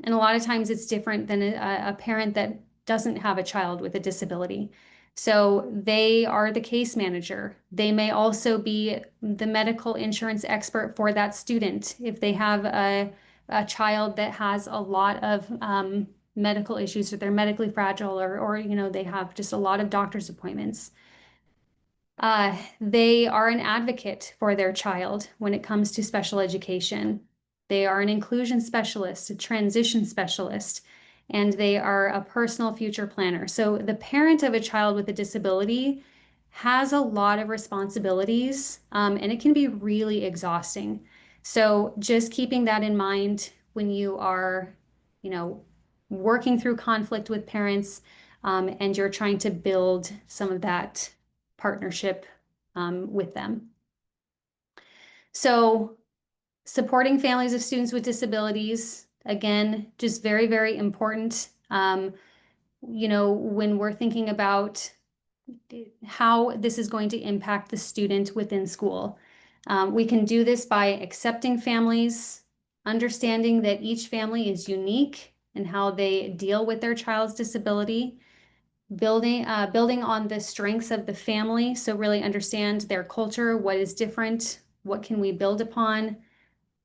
a lot of times it's different than a parent that doesn't have a child with a disability. So they are the case manager. They may also be the medical insurance expert for that student. If they have a child that has a lot of medical issues, or they're medically fragile, or they have just a lot of doctor's appointments. They are an advocate for their child when it comes to special education. They are an inclusion specialist, a transition specialist, and they are a personal future planner. So the parent of a child with a disability has a lot of responsibilities, and it can be really exhausting. So just keeping that in mind when you are, working through conflict with parents, and you're trying to build some of that partnership with them. So supporting families of students with disabilities, again, just very, very important. When we're thinking about how this is going to impact the student within school. We can do this by accepting families, understanding that each family is unique and how they deal with their child's disability, building on the strengths of the family. So really understand their culture, what is different, what can we build upon,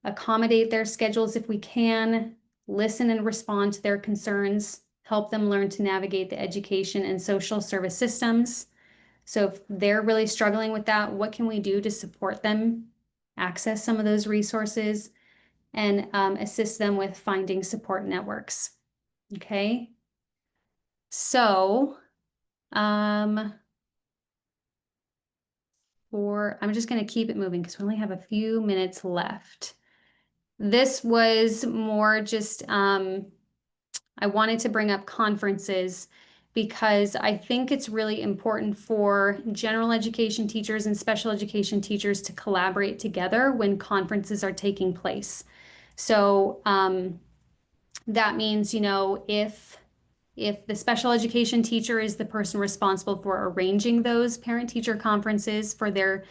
accommodate their schedules if we can, listen and respond to their concerns, help them learn to navigate the education and social service systems. So if they're really struggling with that, what can we do to support them access some of those resources and assist them with finding support networks? Okay. So, I'm just going to keep it moving because we only have a few minutes left. This was more just, I wanted to bring up conferences because I think it's really important for general education teachers and special education teachers to collaborate together when conferences are taking place. So that means, if the special education teacher is the person responsible for arranging those parent-teacher conferences for the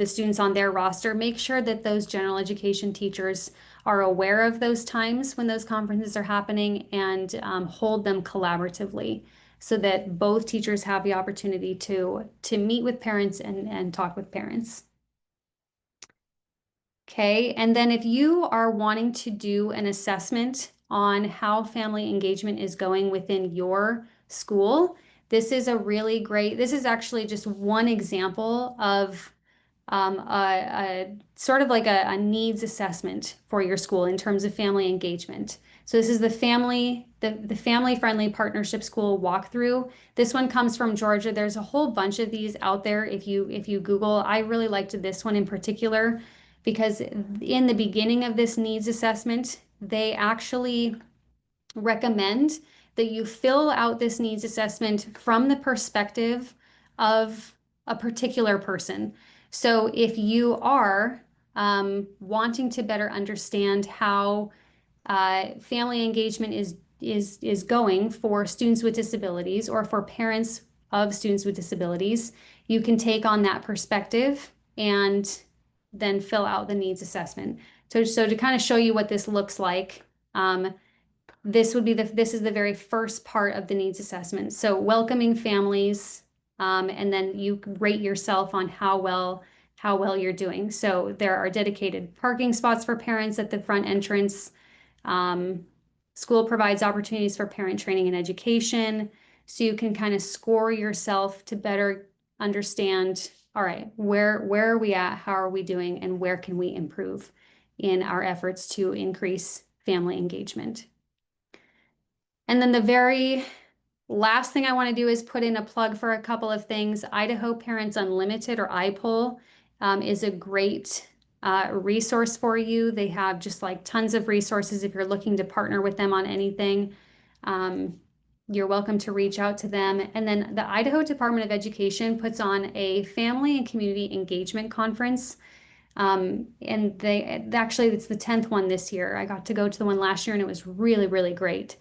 students on their roster, make sure that those general education teachers are aware of those times when those conferences are happening and hold them collaboratively so that both teachers have the opportunity to meet with parents and talk with parents. Okay, and then if you are wanting to do an assessment on how family engagement is going within your school, this is a really great, this is actually just one example of a sort of like a needs assessment for your school in terms of family engagement. So this is the family friendly partnership school walkthrough. This one comes from Georgia. There's a whole bunch of these out there if you Google. I really liked this one in particular because in the beginning of this needs assessment, they actually recommend that you fill out this needs assessment from the perspective of a particular person. So if you are wanting to better understand how family engagement is going for students with disabilities or for parents of students with disabilities, you can take on that perspective and then fill out the needs assessment. So to kind of show you what this looks like, this is the very first part of the needs assessment. So welcoming families, and then you rate yourself on how well you're doing. So there are dedicated parking spots for parents at the front entrance. School provides opportunities for parent training and education. So you can kind of score yourself to better understand, all right, where are we at? How are we doing? And where can we improve in our efforts to increase family engagement? And then the very last thing I want to do is put in a plug for a couple of things. Idaho Parents Unlimited, or iPull, is a great resource for you. They have just like tons of resources if you're looking to partner with them on anything. You're welcome to reach out to them. And then the Idaho Department of Education puts on a family and community engagement conference. And actually, it's the 10th one this year. I got to go to the one last year and it was really, really great.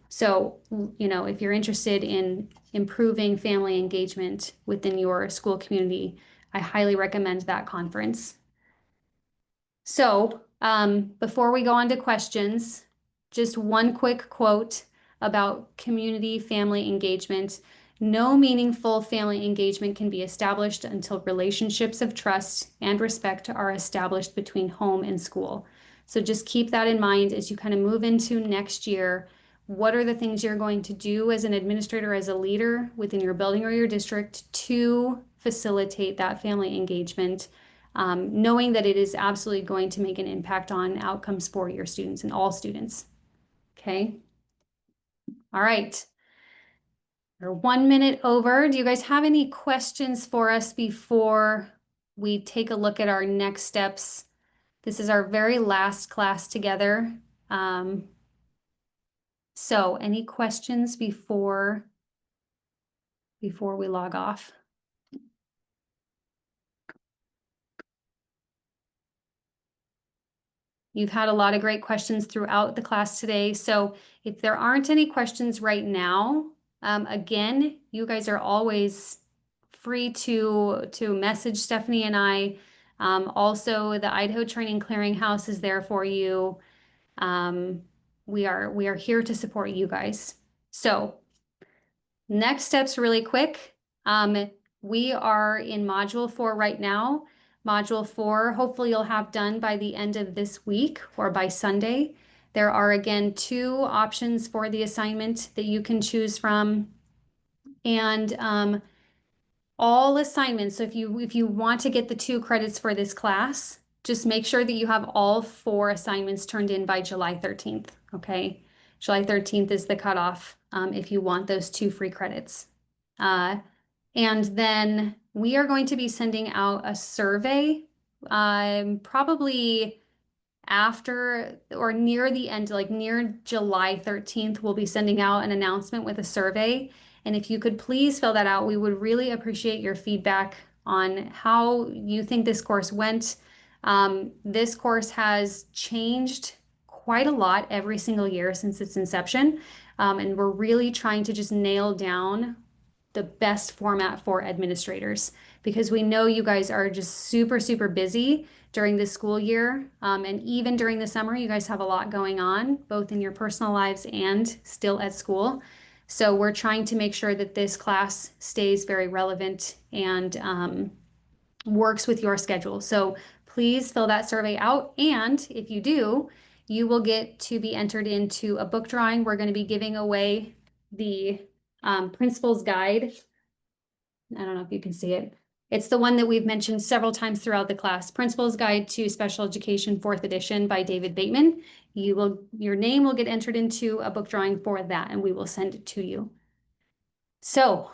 So, if you're interested in improving family engagement within your school community, I highly recommend that conference. So, before we go on to questions, just one quick quote about community family engagement. No meaningful family engagement can be established until relationships of trust and respect are established between home and school. So just keep that in mind as you kind of move into next year. What are the things you're going to do as an administrator, as a leader within your building or your district to facilitate that family engagement? Knowing that it is absolutely going to make an impact on outcomes for your students and all students. Okay. All right. We're 1 minute over. Do you guys have any questions for us before we take a look at our next steps? This is our very last class together. So any questions before we log off? You've had a lot of great questions throughout the class today. So if there aren't any questions right now, again, you guys are always free to message Stephanie and I. Also, the Idaho Training Clearinghouse is there for you. We are here to support you guys. So next steps really quick. We are in Module 4 right now. Module 4, hopefully you'll have done by the end of this week or by Sunday. There are again 2 options for the assignment that you can choose from. And all assignments, so if you want to get the 2 credits for this class, just make sure that you have all 4 assignments turned in by July 13th, okay? July 13th is the cutoff if you want those 2 free credits. And then we are going to be sending out a survey probably after or near the end, like near July 13th, we'll be sending out an announcement with a survey. And if you could please fill that out, we would really appreciate your feedback on how you think this course went. This course has changed quite a lot every single year since its inception. And we're really trying to just nail down the best format for administrators, because we know you guys are just super, super busy during the school year. And even during the summer, you guys have a lot going on, both in your personal lives and still at school. So we're trying to make sure that this class stays very relevant and works with your schedule. So please fill that survey out. And if you do, you will get to be entered into a book drawing. We're going to be giving away the principal's guide. I don't know if you can see it. It's the one that we've mentioned several times throughout the class, Principal's Guide to Special Education, 4th edition by David Bateman. Your name will get entered into a book drawing for that, and we will send it to you. So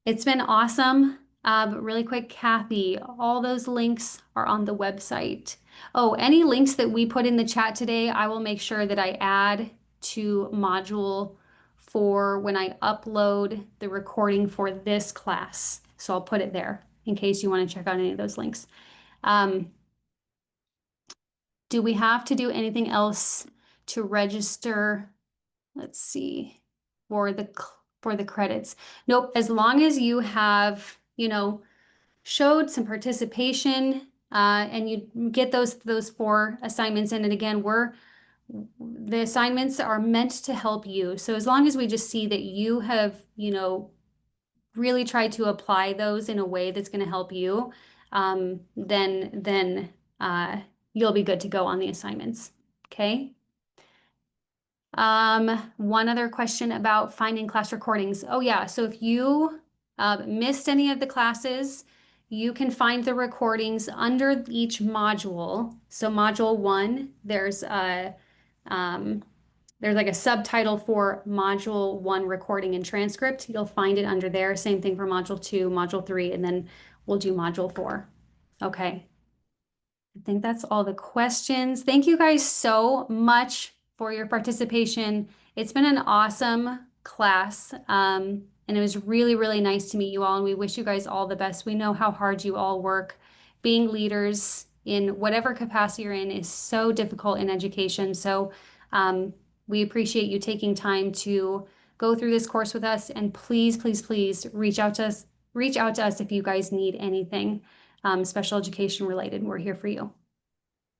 it's been awesome. But really quick, Kathy, all those links are on the website. Oh, any links that we put in the chat today, I will make sure that I add to module 4 when I upload the recording for this class. So I'll put it there in case you want to check out any of those links. Do we have to do anything else to register? Let's see, for the credits. Nope, as long as you have, showed some participation, and you get those 4 assignments in. And again, the assignments are meant to help you. So as long as we just see that you have, really tried to apply those in a way that's going to help you, then you'll be good to go on the assignments. Okay. One other question about finding class recordings. Oh yeah, so if you missed any of the classes, you can find the recordings under each module. So module 1, there's like a subtitle for module 1 recording and transcript. You'll find it under there. Same thing for module 2, module 3, and then we'll do module 4. Okay. I think that's all the questions. Thank you guys so much for your participation. It's been an awesome class, and it was really, really nice to meet you all, and we wish you guys all the best. We know how hard you all work. Being leaders in whatever capacity you're in is so difficult in education. So we appreciate you taking time to go through this course with us, and please, please, please reach out to us. Reach out to us if you guys need anything special education related. We're here for you.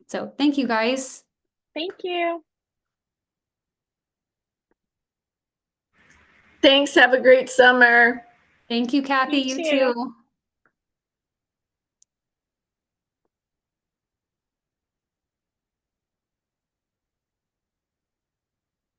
So thank you guys. Thank you. Thanks. Have a great summer. Thank you, Kathy. You too. too.